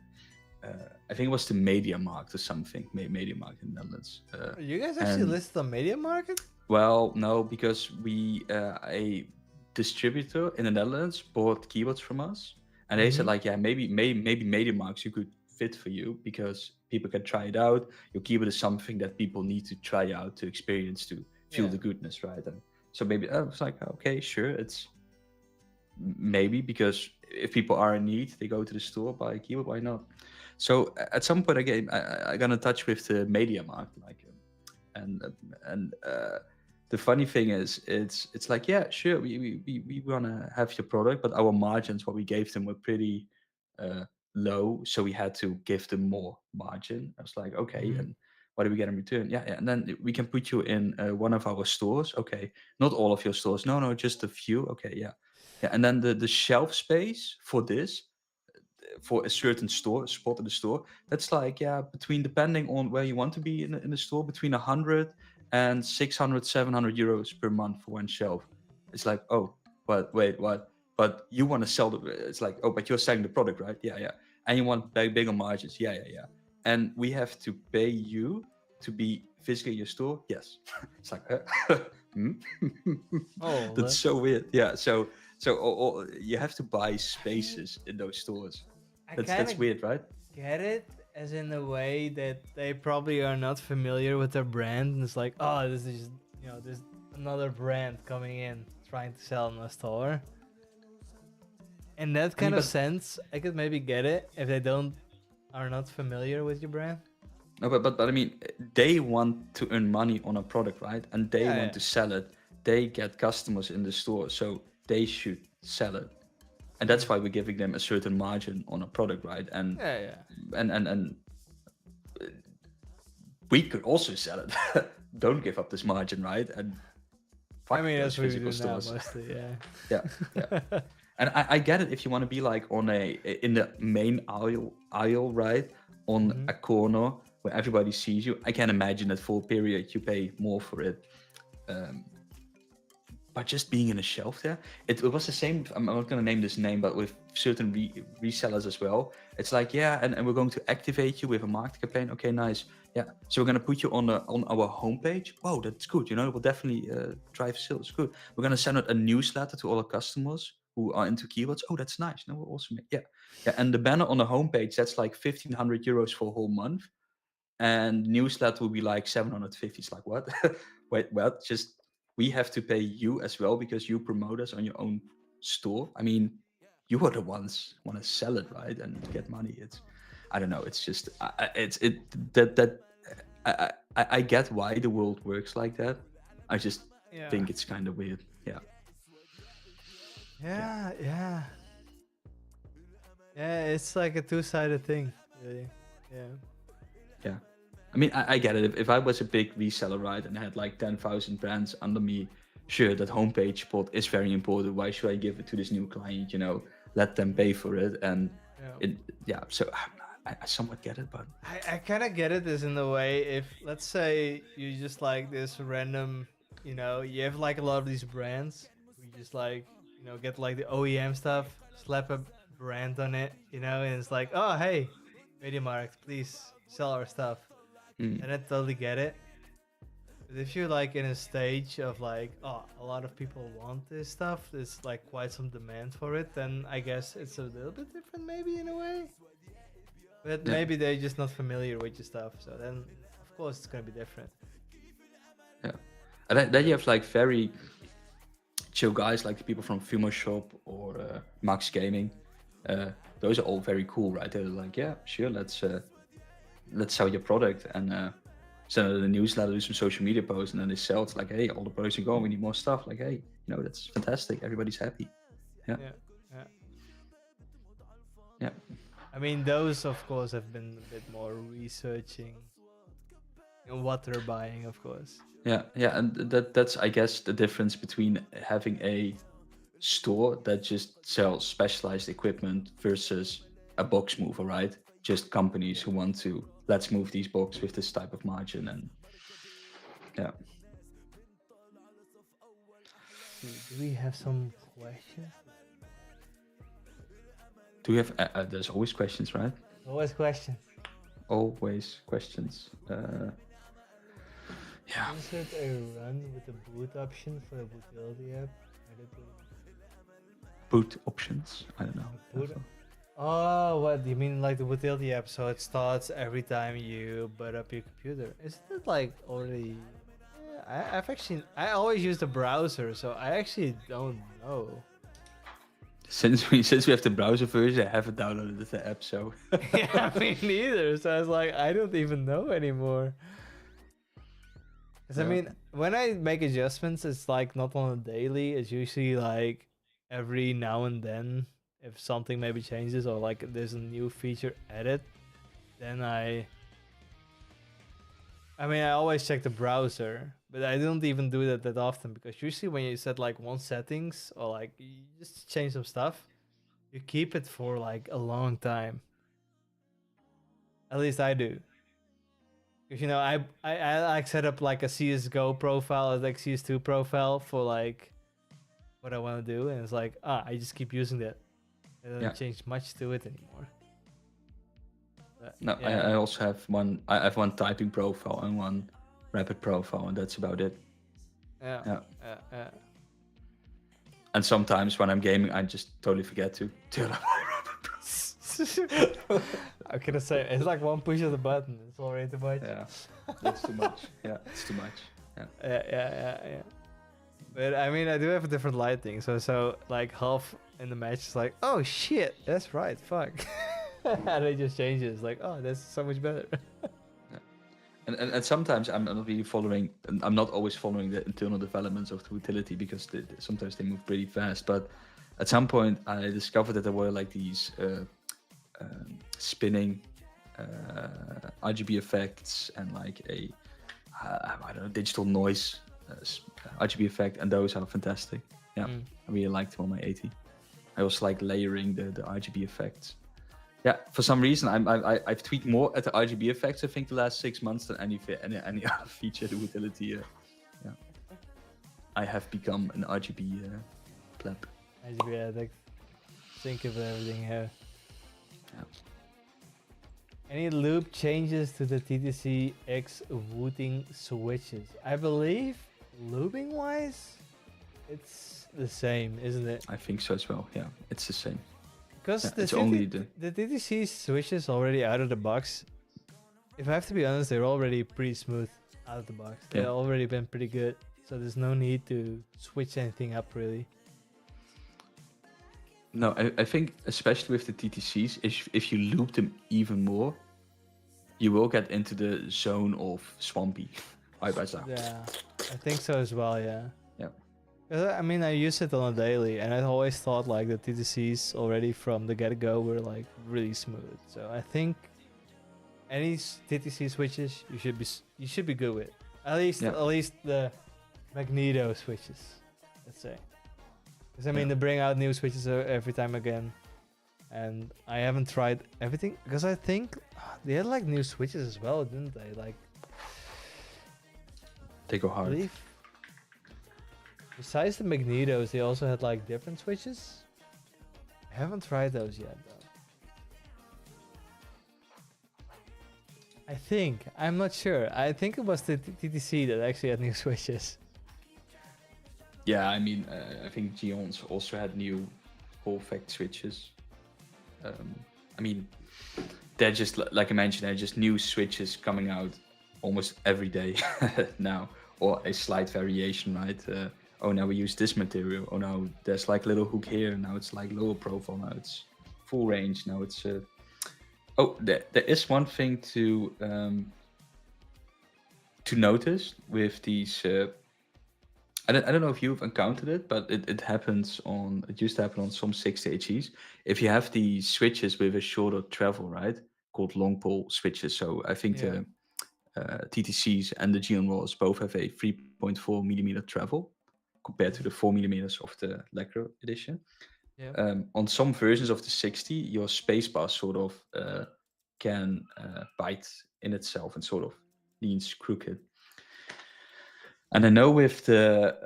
I think it was the Media Markt or something. Media Markt in the Netherlands. You guys actually listed on Media Market? Well, no, because a distributor in the Netherlands bought keyboards from us, and they said like, yeah, maybe Media Markt you could fit for you because people can try it out. Your keyboard is something that people need to try out, to experience, to feel the goodness, right? And so maybe I was like, okay, sure, it's maybe because if people are in need, they go to the store, buy a keyboard, why not? So at some point I got in touch with the Media Markt, like, and the funny thing is, it's like, yeah, sure, we want to have your product, but our margins, what we gave them, were pretty low, so we had to give them more margin. I was like, okay, and what do we get in return? Yeah, and then we can put you in one of our stores. Okay, not all of your stores. No, just a few. Okay, yeah, and then the shelf space for this, for a certain spot in the store, that's like, between, depending on where you want to be in the store, between 100 and 600, 700 euros per month for one shelf. It's like, oh, but wait, what? But you want to sell it's like, oh, but you're selling the product, right? Yeah. And you want bigger margins. Yeah. And we have to pay you to be physically in your store. Yes. It's like, Oh, that's so weird. Yeah. So you have to buy spaces in those stores. That's weird, right? Get it, as in a way that they probably are not familiar with their brand, and it's like, oh, this is there's another brand coming in trying to sell in a store. in that kind of but- sense, I could maybe get it if they are not familiar with your brand. No, but I mean, they want to earn money on a product, right? And they want to sell it. They get customers in the store, so they should sell it. And that's why we're giving them a certain margin on a product, right? And and we could also sell it. Don't give up this margin, right? And I mean, that's what we do now, mostly, yeah. And I get it if you want to be like on in the main aisle, right? On a corner where everybody sees you. I can imagine that for a period you pay more for it. But just being in a shelf there, it was the same. I'm not going to name this name, but with certain resellers as well. It's like, yeah, and we're going to activate you with a marketing campaign. Okay, nice. Yeah, so we're going to put you on our homepage. Whoa, that's good. You know, it will definitely drive sales. Good. We're going to send out a newsletter to all our customers who are into keywords. Oh, that's nice. No, we'll also make, yeah. And the banner on the homepage, that's like 1,500 euros for a whole month. And newsletter will be like 750. It's like, what? Wait, what? Just, we have to pay you as well because you promote us on your own store. I mean, you are the ones who want to sell it, right? And get money. It's, I don't know. It's just, I get why the world works like that. I just think it's kind of weird. Yeah. Yeah, it's like a two-sided thing, really. Yeah. I mean, I get it. If I was a big reseller, right, and I had like 10,000 brands under me, sure, that homepage spot is very important. Why should I give it to this new client? You know, let them pay for it. And so I somewhat get it, but I kind of get it as in the way if, let's say, you just like this random, you know, you have like a lot of these brands, you just like, you know, get like the OEM stuff, slap a brand on it, you know, and it's like, oh, hey, MediaMarkt, please sell our stuff. And I totally get it. But if you're like in a stage of like, oh, a lot of people want this stuff, there's like quite some demand for it, then I guess it's a little bit different maybe in a way. But maybe they're just not familiar with your stuff, so then of course it's gonna be different. Yeah. And then you have like very chill guys like the people from Fumo Shop or Max Gaming. Those are all very cool, right? They're like, yeah, sure, let's sell your product and send it a newsletter, do some social media posts, and then they sell. It's like, hey, all the products are gone, we need more stuff. Like, hey, you know, that's fantastic. Everybody's happy. Yeah. I mean, those of course have been a bit more researching what they're buying, of course. Yeah, and that's I guess the difference between having a store that just sells specialized equipment versus a box mover, right? Just companies who want to, let's move these boxes with this type of margin. And yeah. Do we have some questions? Do we have, there's always questions, right? Always questions. Always questions. Yeah. Insert a run with the boot option for the Wootility app. Boot options? I don't know. Oh, what do you mean, like the Wootility app? So it starts every time you boot up your computer. Isn't it like already? Yeah, I always use the browser, so I actually don't know. Since we have the browser version, I haven't downloaded the app, so. Yeah, me neither. So I was like, I don't even know anymore. Because I mean, when I make adjustments, it's like not on a daily. It's usually like every now and then. If something maybe changes or like there's a new feature added, then I always check the browser, but I don't even do that often because usually when you set like one settings or like you just change some stuff, you keep it for like a long time. At least I do. Because, you know, I like set up like a CSGO profile, like CS2 profile for like what I want to do, and it's like, I just keep using that. I don't change much to it anymore. But, no, I also have one. I have one typing profile and one rapid profile, and that's about it. Yeah. And sometimes when I'm gaming, I just totally forget to turn on my rapid profile. I'm gonna say it's like one push of the button. It's already too much. Yeah, that's too much. Yeah, it's too much. Yeah. But I mean, I do have a different lighting, so like half in the match, it's like, oh shit, that's right, fuck. And they just change it. It's like, oh, that's so much better. And sometimes I'm not really following. I'm not always following the internal developments of the Wootility because sometimes they move pretty fast. But at some point, I discovered that there were like these spinning RGB effects and like a I don't know, digital noise RGB effect, and those are fantastic. Yeah, I really liked them on my 80. I also like layering the RGB effects. Yeah, for some reason I've tweaked more at the RGB effects I think the last 6 months than any other feature of the Wootility. Yeah, I have become an RGB pleb. RGB addict. Think of everything here. Yeah. Any loop changes to the TTC X Wooting switches? I believe looping wise, it's the same, isn't it? I think so as well. Yeah, it's the same. Because Yeah, the it's only the TTC switches already out of the box. If I have to be honest, they're already pretty smooth out of the box. They've already been pretty good, so there's no need to switch anything up really. No, I think especially with the TTCs, if you loop them even more, you will get into the zone of swampy. Yeah, I think so as well. Yeah. Yeah. I mean, I use it on a daily, and I always thought like the TTCs already from the get-go were like really smooth. So I think any TTC switches you should be good with. At least the Magneto switches, let's say. Because I mean, they bring out new switches every time again, and I haven't tried everything because I think they had like new switches as well, didn't they? Like they go hard. Besides the Magnetos, they also had like different switches. I haven't tried those yet though. I think, I'm not sure. I think it was the TTC that actually had new switches. Yeah, I mean, I think Geons also had new Hall effect switches. I mean, they're just, like I mentioned, they're just new switches coming out almost every day now. Or a slight variation, right? Oh, now we use this material. Oh, now there's like a little hook here. Now it's like lower profile. Now it's full range. Now it's... Oh, there is one thing to notice with these... I don't know if you've encountered it, but it happens on... It used to happen on some 60 HEs. If you have these switches with a shorter travel, right? Called long pole switches. So I think the TTCs and the Geon Rolls both have a 3.4 millimeter travel compared to the 4 millimeters of the Lacquer edition. Yeah. On some versions of the 60, your spacebar sort of can bite in itself and sort of leans crooked. And I know with the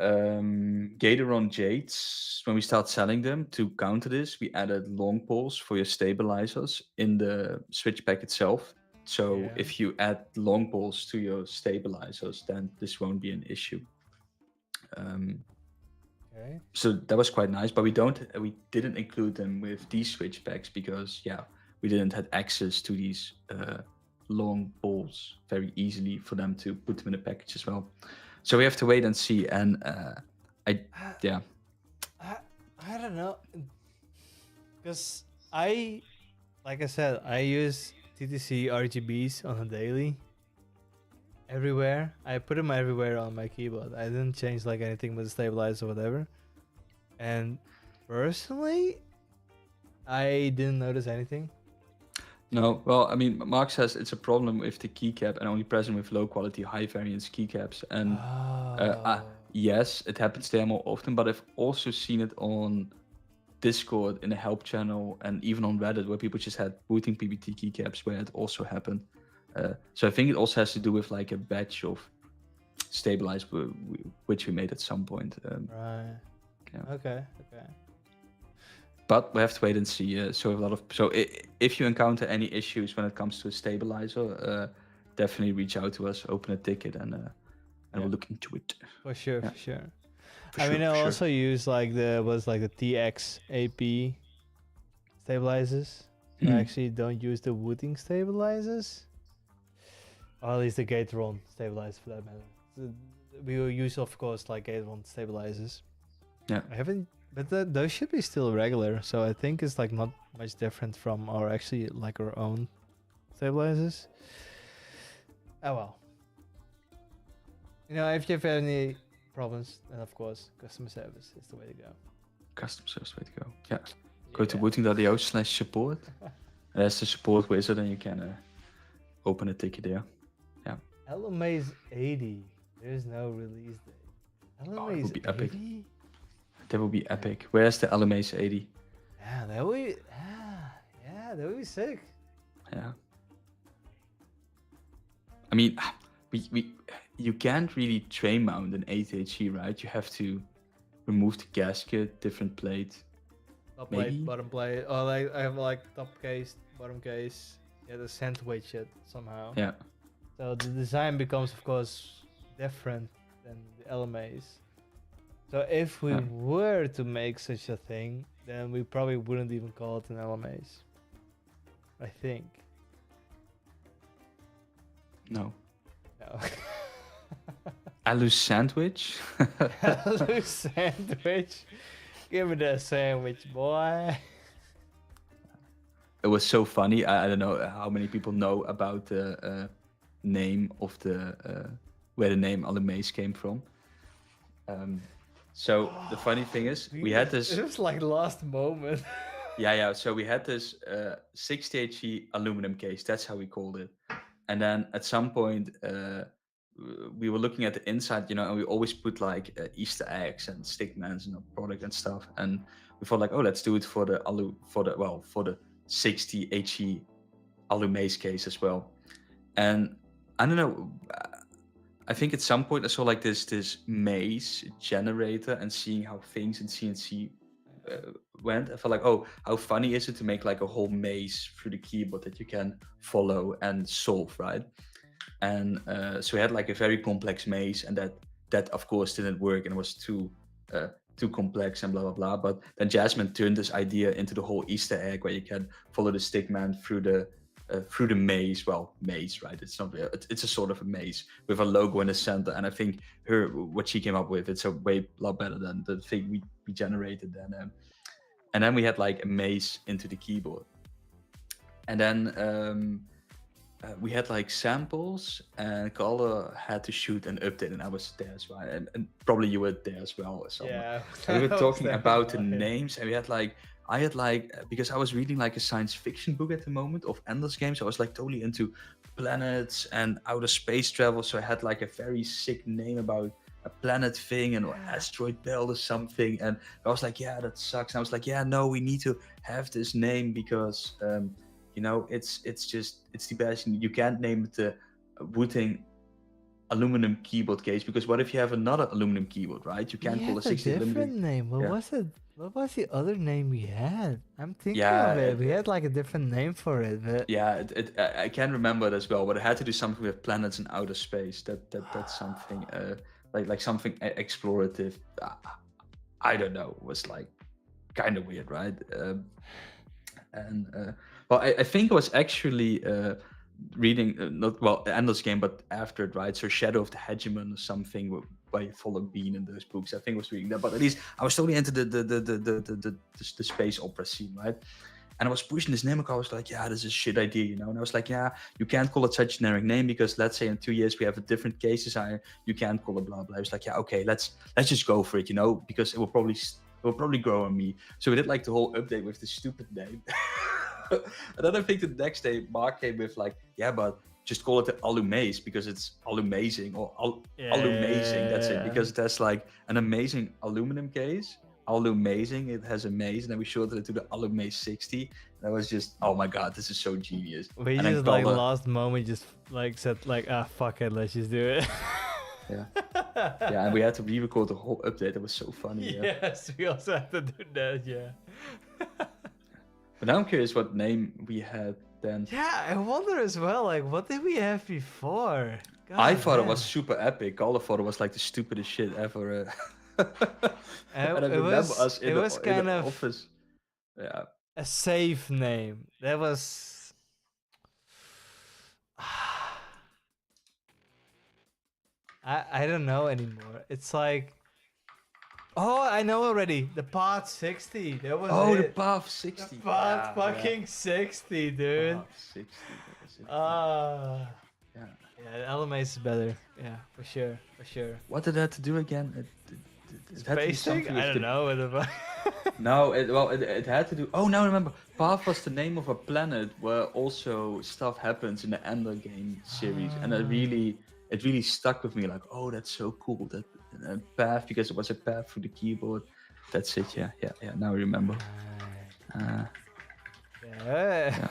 Gatoron Jades, when we start selling them, to counter this, we added long poles for your stabilizers in the switch pack itself. So if you add long poles to your stabilizers, then this won't be an issue. So that was quite nice, but we didn't include them with these switch packs because we didn't have access to these long poles very easily for them to put them in a package as well. So we have to wait and see. And I don't know, because like I said, I use TTC RGBs on a daily. Everywhere. I put them everywhere on my keyboard. I didn't change like anything with the stabilizer or whatever. And personally, I didn't notice anything. No, well, I mean, Mark says it's a problem with the keycap and only present with low quality, high variance keycaps. And yes, it happens there more often, but I've also seen it on Discord in the help channel and even on Reddit where people just had Wooting PBT keycaps where it also happened. So I think it also has to do with like a batch of stabilized which we made at some point. Right. Yeah. Okay. But we have to wait and see. If you encounter any issues when it comes to a stabilizer, definitely reach out to us, open a ticket, and we'll look into it. For sure. I also use like the TX AP stabilizers. I actually don't use the Wooting stabilizers. Or at least the Gatoron stabilizers for that matter. We will use, of course, like Gatoron stabilizers. Yeah. I haven't, but those should be still regular. So I think it's like not much different from our actually like our own stabilizers. Oh well. You know, if you have any problems, then of course customer service is the way to go. Customer service way to go. Yeah. Go to wooting.io/support. There's the support wizard, and you can open a ticket there. Yeah. Alumaze 80. There's no release date. Alumaze would be epic. 80? That would be epic. Where's the Alumaze 80? Yeah, that would be, yeah, that would be sick. Yeah. I mean, you can't really train mount an 80HE, right? You have to remove the gasket, different plate. Top Maybe? plate, bottom plate. Or like I have like top case, bottom case. Yeah, the sandwich it somehow. Yeah. So the design becomes, of course, different than the Alumaze. So if we were to make such a thing, then we probably wouldn't even call it an Alumaze. I think. No. No. Alu sandwich? Alu sandwich. Give me that sandwich, boy. It was so funny. I don't know how many people know about the name of the where the name Alumaze came from. So the funny thing is, we had this. It was like last moment. Yeah. So we had this 60HE aluminum case. That's how we called it. And then at some point, we were looking at the inside, you know, and we always put like Easter eggs and stickmans in the product and stuff. And we thought like, oh, let's do it for the 60HE Alumaze case as well. And I don't know. I think at some point I saw like this maze generator and seeing how things in CNC went. I felt like, oh, how funny is it to make like a whole maze through the keyboard that you can follow and solve, right? And so we had like a very complex maze, and that of course didn't work and was too complex and blah blah blah. But then Jasmine turned this idea into the whole Easter egg where you can follow the stickman through the maze. Well, maze, right? It's not. It's a sort of a maze with a logo in the center. And I think what she came up with, it's a lot better than the thing we generated. And then we had like a maze into the keyboard. And then we had like samples, and Carla had to shoot an update, and I was there as well, and probably you were there as well. Yeah. And we were talking about the names, and I had because I was reading like a science fiction book at the moment of endless games. I was like totally into planets and outer space travel, so I had like a very sick name about a planet thing and asteroid belt or something, and I was like, yeah, that sucks. And I was like, yeah, no, we need to have this name because you know, it's the best. You can't name it the Wooting aluminum keyboard case, because what if you have another aluminum keyboard, right? You can't call it 60 a different aluminum. name. What was it? What was the other name we had? I'm thinking of it. We had like a different name for it. But... Yeah, I can't remember it as well, but it had to do something with planets and outer space. That's something like something explorative. I don't know. It was like kind of weird, right? Well, I think I was actually reading Endless Game, but after it, right? So Shadow of the Hegemon or something by Follow Bean in those books. I think I was reading that, but at least I was totally into the space opera scene, right? And I was pushing this name, and I was like, yeah, this is a shit idea, you know? And I was like, yeah, you can't call it such a generic name, because let's say in 2 years we have a different case design, you can't call it blah blah. I was like, yeah, okay, let's just go for it, you know, because it will probably grow on me. So we did like the whole update with the stupid name. And then I think the next day Mark came with like, yeah, but just call it the Alumaze because it's Alumazing or Alumazing. That's it, because that's like an amazing aluminum case. Alumazing, it has a maze, and then we shortened it to the Alumaze 60. And I was just, oh my god, this is so genius. We and just like last moment just like said like, fuck it, let's just do it. Yeah, and we had to re-record the whole update. It was so funny. Yes, we also had to do that. Yeah. But now I'm curious what name we had then. Yeah, I wonder as well, like, what did we have before? God, I thought it was super epic. All thought it was like the stupidest shit ever. And I remember us in the office. Yeah. A safe name. That was... I don't know anymore. It's like... Oh, I know already. The Pod 60. That was Oh, the it. Path The 60. Pod fucking 60, dude. Path 60. That was it. Ah. Yeah. Yeah, Alumaze is better. Yeah, for sure. For sure. What did it have to do again? It had to be Space thing? something I with don't the. know. What the fuck? No, it had to do. Oh, now I remember. Path was the name of a planet where also stuff happens in the Ender game series, and it really stuck with me. Like, oh, that's so cool. That path, because it was a path through the keyboard. That's it. Yeah. Now I remember. Yeah. Yeah.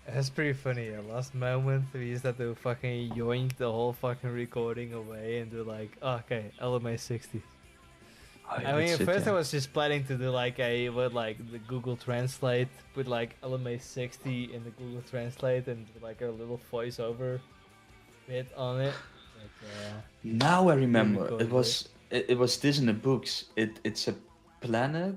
That's pretty funny. Yeah, last moment we used that to fucking yoink the whole fucking recording away and do like, oh, okay, LMA 60. Oh, yeah, I mean, that's at it, first yeah. I was just planning to do like a with like the Google Translate, put like LMA 60 in the Google Translate and do like a little voiceover bit on it. But, Now I remember. recorded It was this in the books. It's a planet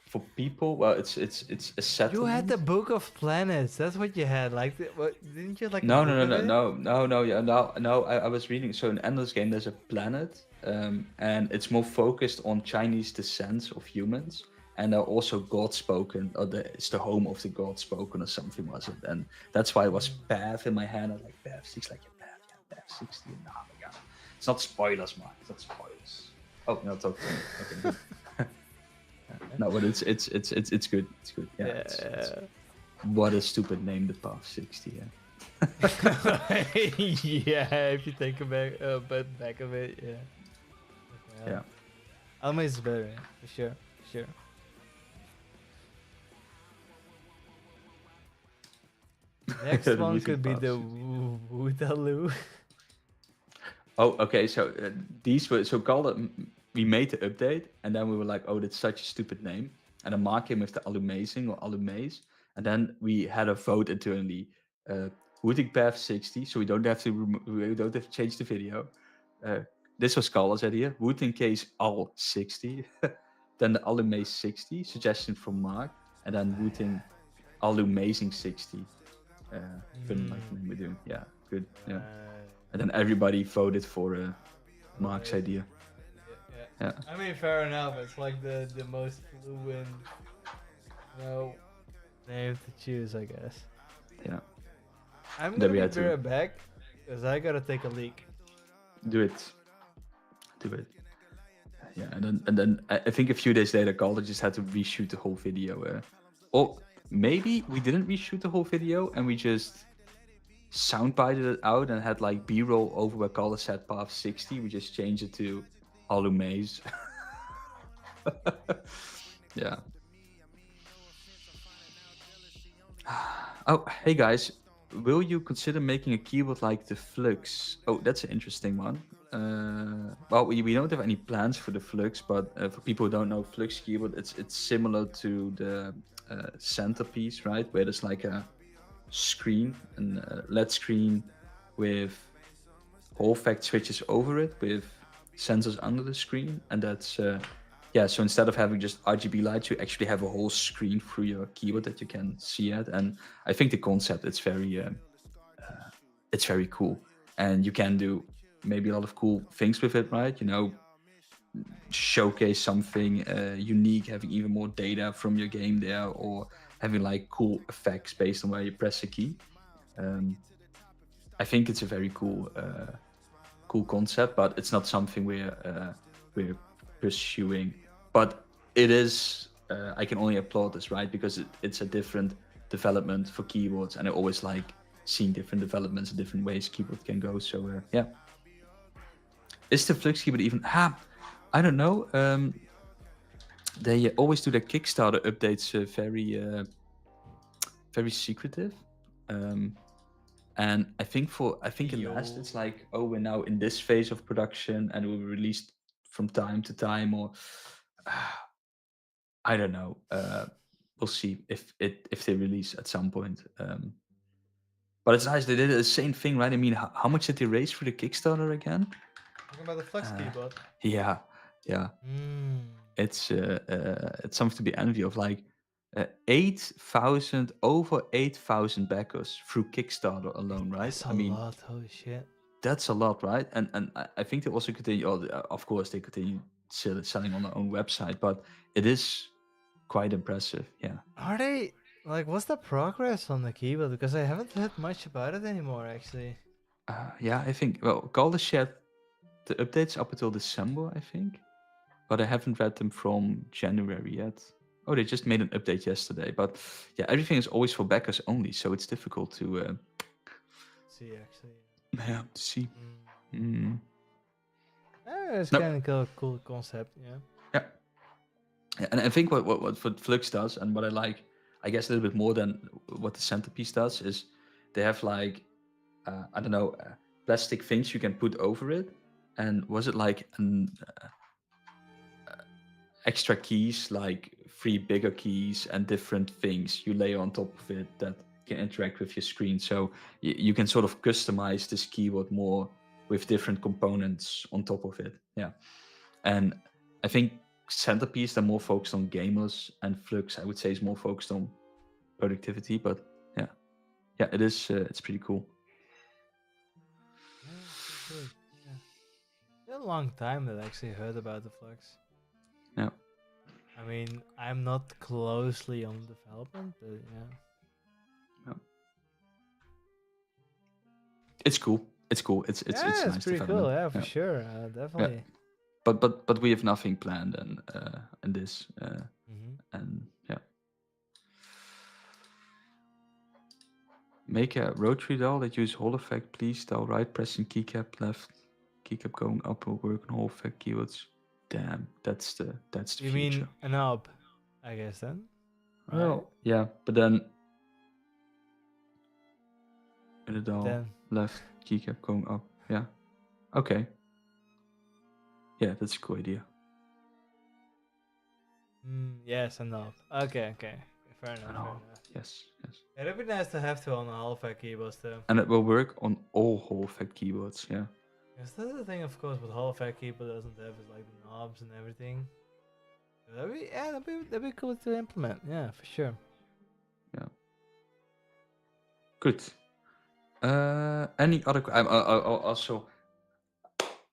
for people. Well, it's a settlement. you had the Book of Planets. That's what you had. Like, what, didn't you like No, a book of it? no. Yeah, no. I was reading. So in Endless Game, there's a planet, and it's more focused on Chinese descent of humans, and they're also God spoken, or it's the home of the God spoken, or something was it? And that's why it was Path in my hand. I was like Path 6, like yeah, Path 60. Oh my god, it's not spoilers, man. It's not spoilers. Oh no, it's okay. Okay, good. No, but it's good. It's good. Yeah. It's, what a stupid name, the Path 60. Yeah. Yeah, if you think about back of it, yeah. Yeah. Almaze is better, yeah, for sure, for sure. Next The one Wooting could be Path the 60. Wootaloo. Oh, okay. So these were so called. We made the update, and then we were like, "Oh, that's such a stupid name." And then Mark came with the Alumazing or Alumaze, and then we had a vote internally. Wooting Path 60, so we don't have to change the video. This was Carlos idea. Wooting Case Al 60, then the Alumaze 60 suggestion from Mark, and then Wooting Alumazing 60. Couldn't like the name we're doing. Yeah, good. Yeah. And then everybody voted for Mark's idea. Yeah. I mean, fair enough. It's like the most fluent, name to choose, I guess. Yeah. I'm Then gonna we be had to- right back, because I gotta take a leak. Do it. Yeah, and then I think a few days later, Calder just had to reshoot the whole video. Or maybe we didn't reshoot the whole video and we just soundbited it out and had like B-roll over where Calder said Path 60. We just changed it to Alumaze. Yeah. Oh, hey guys. Will you consider making a keyboard like the Flux? Oh, that's an interesting one. Well, we don't have any plans for the Flux, but for people who don't know, Flux keyboard, it's similar to the centerpiece, right? Where there's like a screen, a LED screen with Hall effect switches over it with sensors under the screen, and that's so instead of having just RGB lights, you actually have a whole screen through your keyboard that you can see it. And I think the concept it's very cool, and you can do maybe a lot of cool things with it, right? Showcase something unique, having even more data from your game there, or having like cool effects based on where you press a key. I think it's a very cool concept, but it's not something we're pursuing. But it is. I can only applaud this, right? Because it's a different development for keyboards, and I always like seeing different developments and different ways keyboard can go. So yeah. Is the Flux keyboard even? I don't know. They always do their Kickstarter updates very secretive. And I think in last it's like, oh, we're now in this phase of production and we'll be released from time to time, or I don't know. We'll see if they release at some point. But it's nice they did the same thing, right? I mean, how much did they raise for the Kickstarter again? Talking about the Flux keyboard. Yeah. It's something to be envy of. Like 8,000 backers through Kickstarter alone, right? That's a lot. Holy shit. That's a lot, right? And I think they also continue. Of course, they continue selling on their own website, but it is quite impressive. Yeah. Are they like? What's the progress on the keyboard? Because I haven't heard much about it anymore, actually. Yeah, I think Calder shared the updates up until December, I think, but I haven't read them from January yet. Oh, they just made an update yesterday, but yeah, everything is always for backers only, so it's difficult to See, actually. yeah, to see. It's No. kind of cool concept, yeah. Yeah, and I think what Flux does, and what I like, I guess, a little bit more than what the centerpiece does, is they have like, I don't know, plastic things you can put over it. And was it like an extra keys, like 3 bigger keys and different things you lay on top of it that can interact with your screen? So you can sort of customize this keyboard more with different components on top of it. Yeah. And I think centerpiece, they're more focused on gamers, and Flux, I would say, is more focused on productivity. But yeah, it is. It's pretty cool. Yeah, it's really, yeah. It's been a long time that I actually heard about the Flux. Yeah. I mean, I'm not closely on development, but yeah. It's cool. It's cool. It's nice pretty development. cool. Yeah, for sure. Definitely. Yeah. But we have nothing planned in this. And yeah. Make a rotary dial that uses Hall effect, please. Dial right, pressing keycap left, keycap going up will work on Hall effect keywords. Damn, that's the You future. mean a knob, I guess then? Right? Well, yeah, but then in the dial left, keycap going up. Yeah. Okay. Yeah, that's a cool idea. Yes, a knob. Okay. Fair enough. Yes. It'd be nice to have two on the Hall effect keyboards too. And it will work on all Hall effect keyboards. Yeah. Yes, that's the thing, of course, what Hall effect keyboard doesn't have is like the knobs and everything. That'd be cool to implement. Yeah, for sure. Yeah. Good. Any other? Also,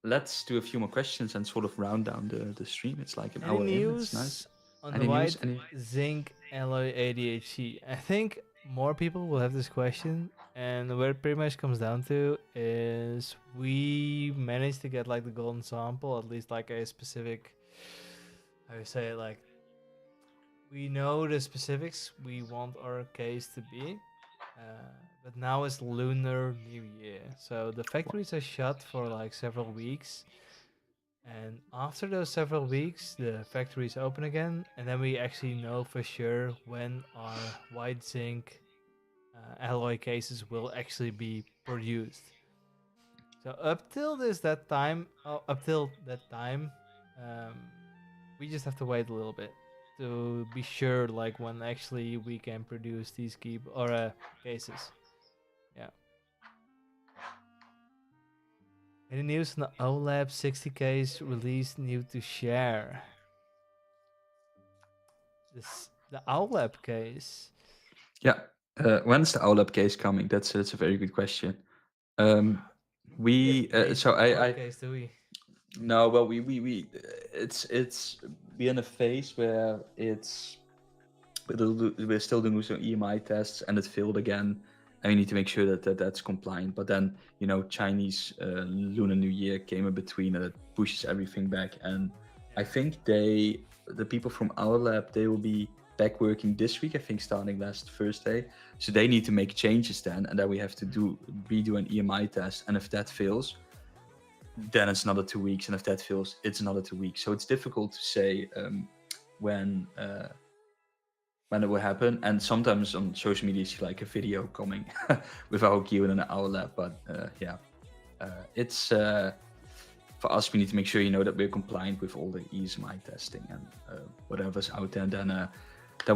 let's do a few more questions and sort of round down the stream. It's like an hour in. It's nice. On the white zinc alloy ADHD. I think more people will have this question, and where it pretty much comes down to is we managed to get like the golden sample, at least like a specific, how you say it, like we know the specifics we want our case to be, but now it's Lunar New Year, so the factories are shut for like several weeks. And after those several weeks, the factories open again, and then we actually know for sure when our white zinc alloy cases will actually be produced. So up till that time, we just have to wait a little bit to be sure, like when actually we can produce these cases. Yeah. Any news on the OLAP 60K's release new to share? The OLAP case. Yeah. When's the OLAP case coming? That's a very good question. We so I case, do we? No, well we it's we're in a phase where we're still doing some EMI tests, and it failed again. And we need to make sure that's compliant. But then, Chinese Lunar New Year came in between, and it pushes everything back. And I think the people from our lab, they will be back working this week, I think starting last Thursday. So they need to make changes then, and then we have to redo an EMI test. And if that fails, then it's another 2 weeks. And if that fails, it's another 2 weeks. So it's difficult to say when it will happen. And sometimes on social media, you see like a video coming with our queue in our lab. But it's for us, we need to make sure that we're compliant with all the ESMI testing and whatever's out there. And then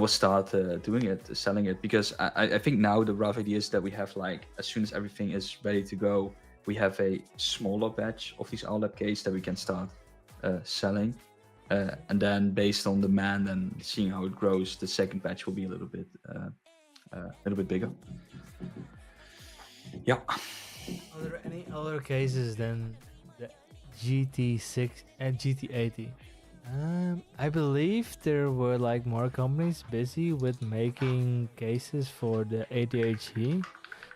we'll start doing it, selling it. Because I think now the rough idea is that we have, like, as soon as everything is ready to go, we have a smaller batch of these OLAP cases that we can start selling. And then based on demand and seeing how it grows, the second batch will be a little bit bigger. Yeah. Are there any other cases than the GT6 and GT80? I believe there were like more companies busy with making cases for the ADHD.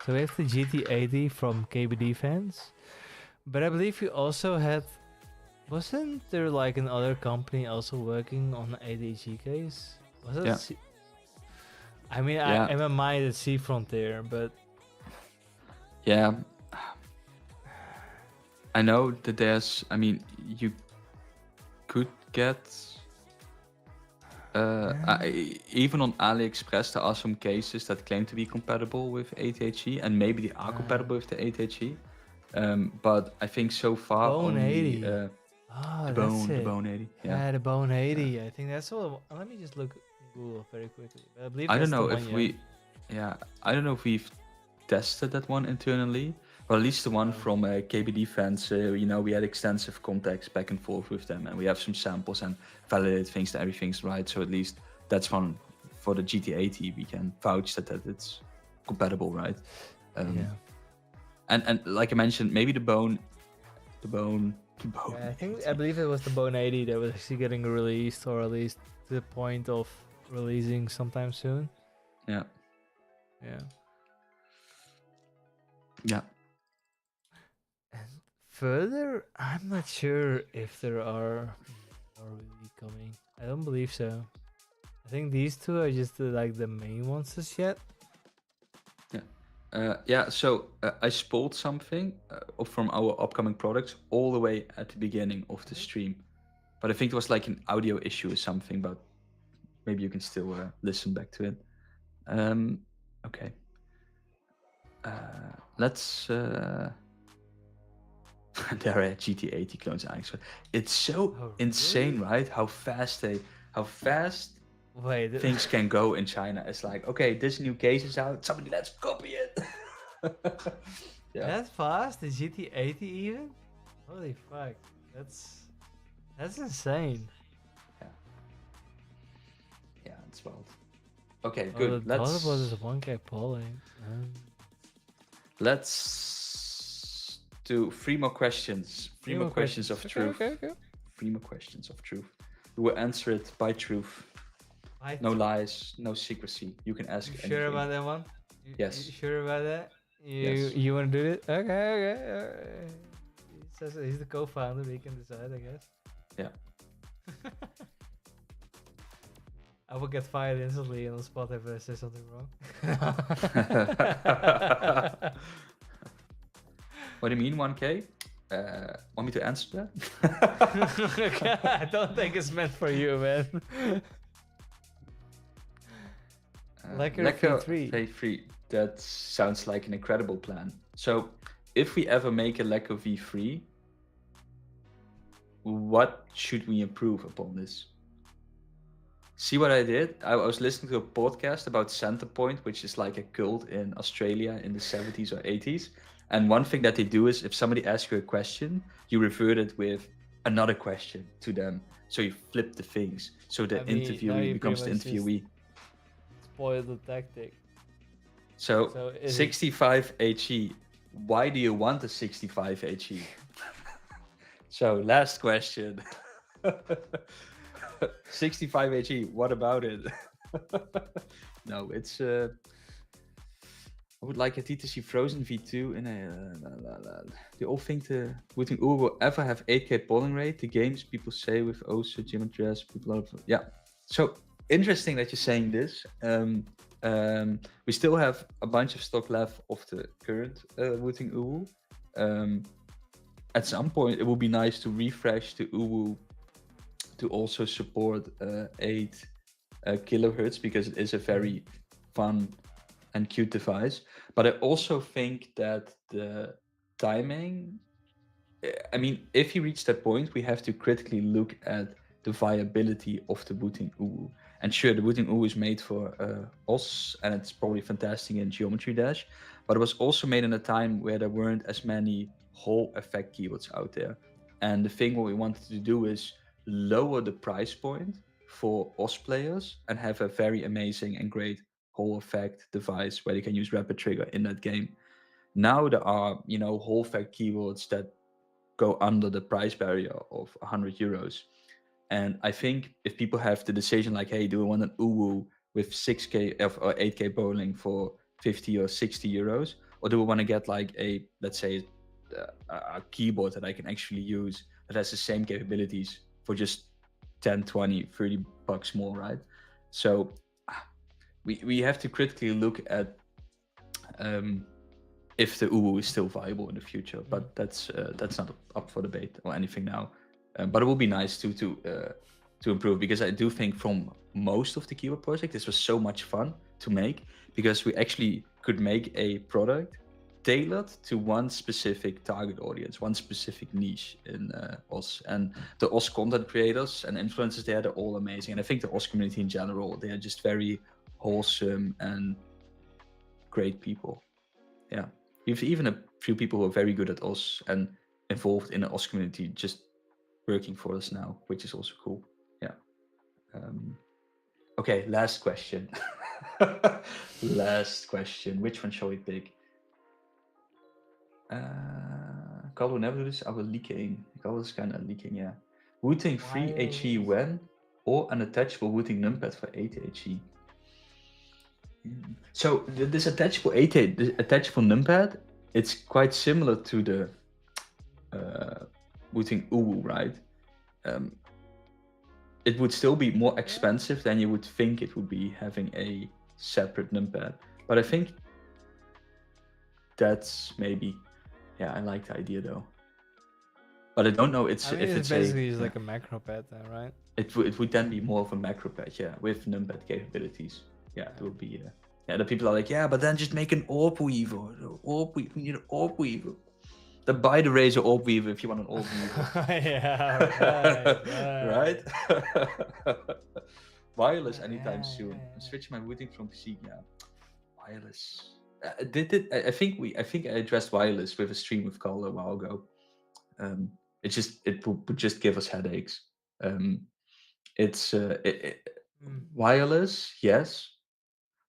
So we have the GT80 from KBD fans, but I believe we also had. Wasn't there like another company also working on the ADHD case? Was it? Yeah. I mean, Yeah. I in my mind it's C Frontier, but Yeah. I know that there's. I mean, you could get. Even on AliExpress, there are some cases that claim to be compatible with ADHD, and maybe they are compatible with the ADHD. But I think so far Bone only 80. the That's it. Bone 80. Yeah. The Bone 80. I think that's all. Let me just look Google very quickly. But I believe I that's don't know the if one, we. Yeah, I don't know if we've tested that one internally, or at least the one from KBD fans. We had extensive contacts back and forth with them, and we have some samples and validate things that everything's right. So at least that's one for the GT80. We can vouch that it's compatible, right? Yeah. And like I mentioned, maybe the bone. Yeah, I believe it was the Bone 80 that was actually getting released, or at least to the point of releasing sometime soon. Yeah. Yeah. Yeah. And further, I'm not sure if there are more really coming. I don't believe so. I think these two are just the main ones as yet. So I spoiled something from our upcoming products all the way at the beginning of the stream, but I think there was like an audio issue or something. But maybe you can still listen back to it. Okay. Let's. There are GT80 clones. It's so insane, really? right? How fast Wait, things can go in China. It's like, okay, this new case is out. Somebody, let's copy it. Yeah. That fast? The GT80 even? Holy fuck! That's insane. Yeah, it's wild. Okay, good. Let's. What is 1K polling? Let's do 3 more questions. 3 more questions of truth. Okay. 3 more questions of truth. We will answer it by truth. No lies, no secrecy. You can ask anything. Sure about that one? Yes. You sure about that? Yes. You want to do it? Okay. He says he's the co-founder. We can decide, I guess. Yeah. I will get fired instantly on the spot if I say something wrong. What do you mean 1K? Want me to answer that? I don't think it's meant for you, man. Lekker V3. That sounds like an incredible plan. So, if we ever make a Lekker V3, what should we improve upon this? See what I did? I was listening to a podcast about Centerpoint, which is like a cult in Australia in the 70s or 80s. And one thing that they do is if somebody asks you a question, you revert it with another question to them. So you flip the things. So the interviewee becomes the interviewee. Spoil the tactic. So 65 HE. Why do you want a 65 HE? So last question. 65 HE, what about it? No, it's I would like a TTC Frozen V2 in a the old thing to Wooting will ever have 8K polling rate. The games people say with also geometry as people yeah. So interesting that you're saying this. We still have a bunch of stock left of the current Wooting uwu. At some point it would be nice to refresh the uwu to also support 8 kilohertz because it is a very fun and cute device. But I also think that the timing, I mean, if you reach that point, we have to critically look at the viability of the Wooting uwu. And sure, the Wooting uwu is made for OS and it's probably fantastic in Geometry Dash, but it was also made in a time where there weren't as many Hall effect keyboards out there. And the thing what we wanted to do is lower the price point for OS players and have a very amazing and great Hall effect device where they can use rapid trigger in that game. Now there are, Hall effect keyboards that go under the price barrier of 100 euros. And I think if people have the decision like, hey, do I want an uwu with 6K or 8K bowling for 50 or 60 euros, or do I want to get like a, let's say, a keyboard that I can actually use that has the same capabilities for just 10, 20, 30 bucks more, right? So we have to critically look at if the uwu is still viable in the future, but that's not up for debate or anything now. But it will be nice to improve, because I do think from most of the keyboard project, this was so much fun to make, because we actually could make a product tailored to one specific target audience, one specific niche in OS. And the OS content creators and influencers there, they're all amazing. And I think the OS community in general, they are just very wholesome and great people. Yeah. You've even a few people who are very good at OS and involved in the OS community just working for us now, which is also cool. Yeah. Okay, last question. Last question. Which one shall we pick? Carl will never do this. I will leaking. Carl is kind of leaking, yeah. Wooting 3 HE when, or an attachable Wooting numpad for 8 HE. So this attachable attachable numpad, it's quite similar to the Wooting uwu, right? It would still be more expensive than you would think it would be having a separate numpad. But I think that's maybe, yeah, I like the idea though. But I don't know if it's basically just like a macro pad then, right? It would then be more of a macro pad, yeah, with numpad capabilities. Yeah, it would be. Yeah, the people are like, yeah, but then just make an orb weaver. You need an orb weaver. Then buy the Razer orb weaver if you want an orb weaver. Yeah, right. Wireless anytime soon. I'm switching my Wooting from PC. Yeah, wireless. I think I addressed wireless with a stream with Carl a while ago. It would just give us headaches. It's wireless, yes,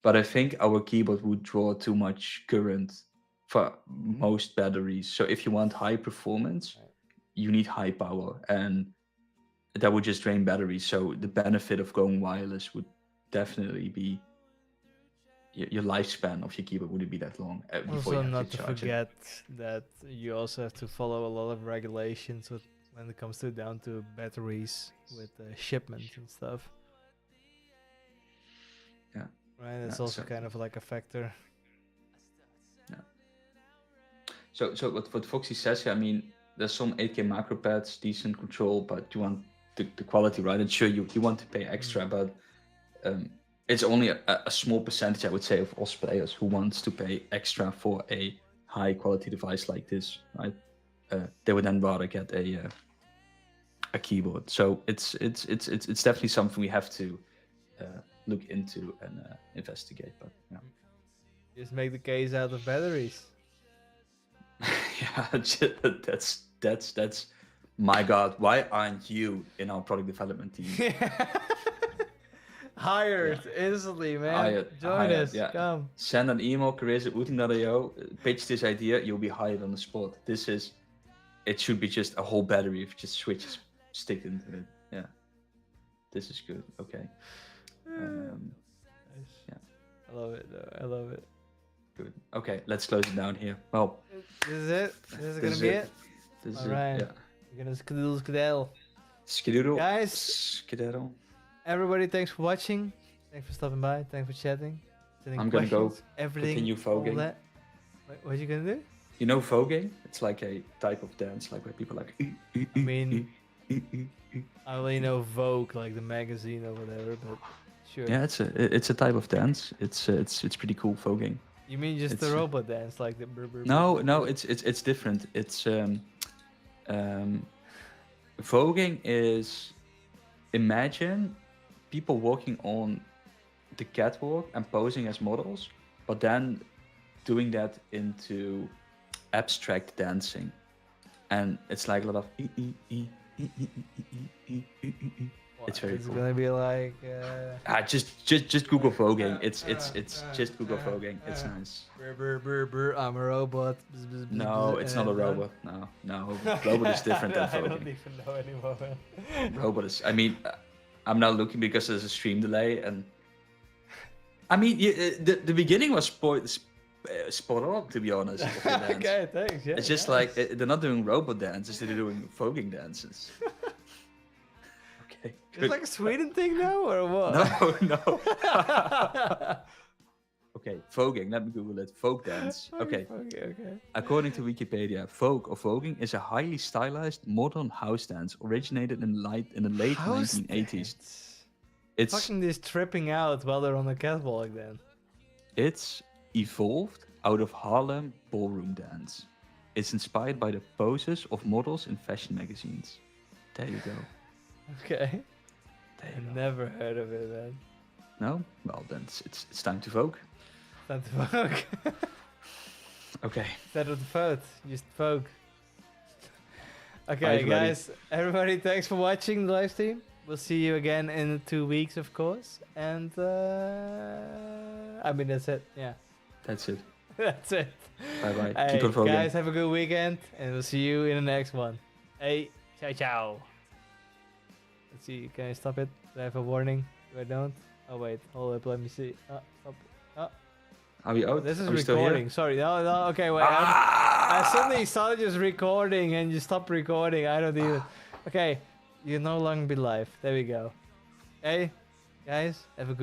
but I think our keyboard would draw too much current for most batteries. So if you want high performance, you need high power, and that would just drain batteries. So the benefit of going wireless would definitely be your lifespan of your keyboard wouldn't be that long. Also, not to forget that you also have to follow a lot of regulations when it comes down to batteries with shipment and stuff. Yeah. Right, it's also kind of like a factor. Yeah. So what Foxy says, I mean, there's some 8K macro pads, decent control, but you want the quality, right? And sure, you want to pay extra, but it's only a small percentage, I would say, of OS players who wants to pay extra for a high quality device like this, right? They would then rather get a keyboard. So it's definitely something we have to look into and investigate. But yeah, just make the case out of batteries. Yeah, that's my God. Why aren't you in our product development team? Hired instantly, man. Join us. Yeah. Come. Send an email, careers@wooting.io, pitch this idea, you'll be hired on the spot. It should be just a whole battery if you just switch, stick into it. Yeah. This is good. Okay. Yeah. I love it though. I love it. Good. Okay, let's close it down here. Well, this is it. This is gonna be it. All right. Yeah. We're gonna skedaddle. Skedaddle. Guys. Skedaddle. Everybody, thanks for watching. Thanks for stopping by. Thanks for chatting. I'm gonna go everything. Continue voguing. What are you gonna do? You know voguing? It's like a type of dance, like where people like. I mean, I only know Vogue, like the magazine or whatever, but sure. Yeah, it's a type of dance. It's pretty cool voguing. You mean just the robot dance, like the? No, it's different. It's voguing is, imagine people walking on the catwalk and posing as models, but then doing that into abstract dancing, and it's like a lot of It's very It's cool. gonna be like. Just Google voguing. It's just Google voguing. It's nice. Brr, brr, brr, brr, I'm a robot. Bzz, bzz, bzz, No, bzz, it's not a and then- robot. No, robot is different than I don't voguing. even know anymore. Man. Robot is. I mean, I'm now looking because there's a stream delay, and I mean, the beginning was spot on, to be honest. of the dance. Okay, thanks. Yeah, It's just nice. like they're not doing robot dances; they're doing voguing dances. Okay. It's like a Sweden thing now, or what? No. Okay, voguing. Let me Google it. Folk dance. Okay. Okay. According to Wikipedia, folk or voguing is a highly stylized modern house dance originated in the late House 1980s. dance. It's Fucking this tripping out while they're on the catwalk then. It's evolved out of Harlem ballroom dance. It's inspired by the poses of models in fashion magazines. There you go. Okay. There I you go. never heard of it, man. No? Well, then it's time to vogue. Not the folk. Okay. Instead of the vote, just folk. Okay, Alright, buddy. guys, everybody, thanks for watching the live stream. We'll see you again in 2 weeks, of course. And I mean, that's it. Yeah, That's it. that's it. Bye-bye. Hey, Keep on voguing. guys, have a good weekend, and we'll see you in the next one. Hey, ciao. Let's see, can I stop it? Do I have a warning? Do I don't? Oh wait, hold up, let me see. Stop. Are we out? This is Are we still here? recording. Sorry, no, okay, wait. I suddenly started just recording and you stopped recording. I don't even. Okay, you no longer be live. There we go. Hey, guys, have a good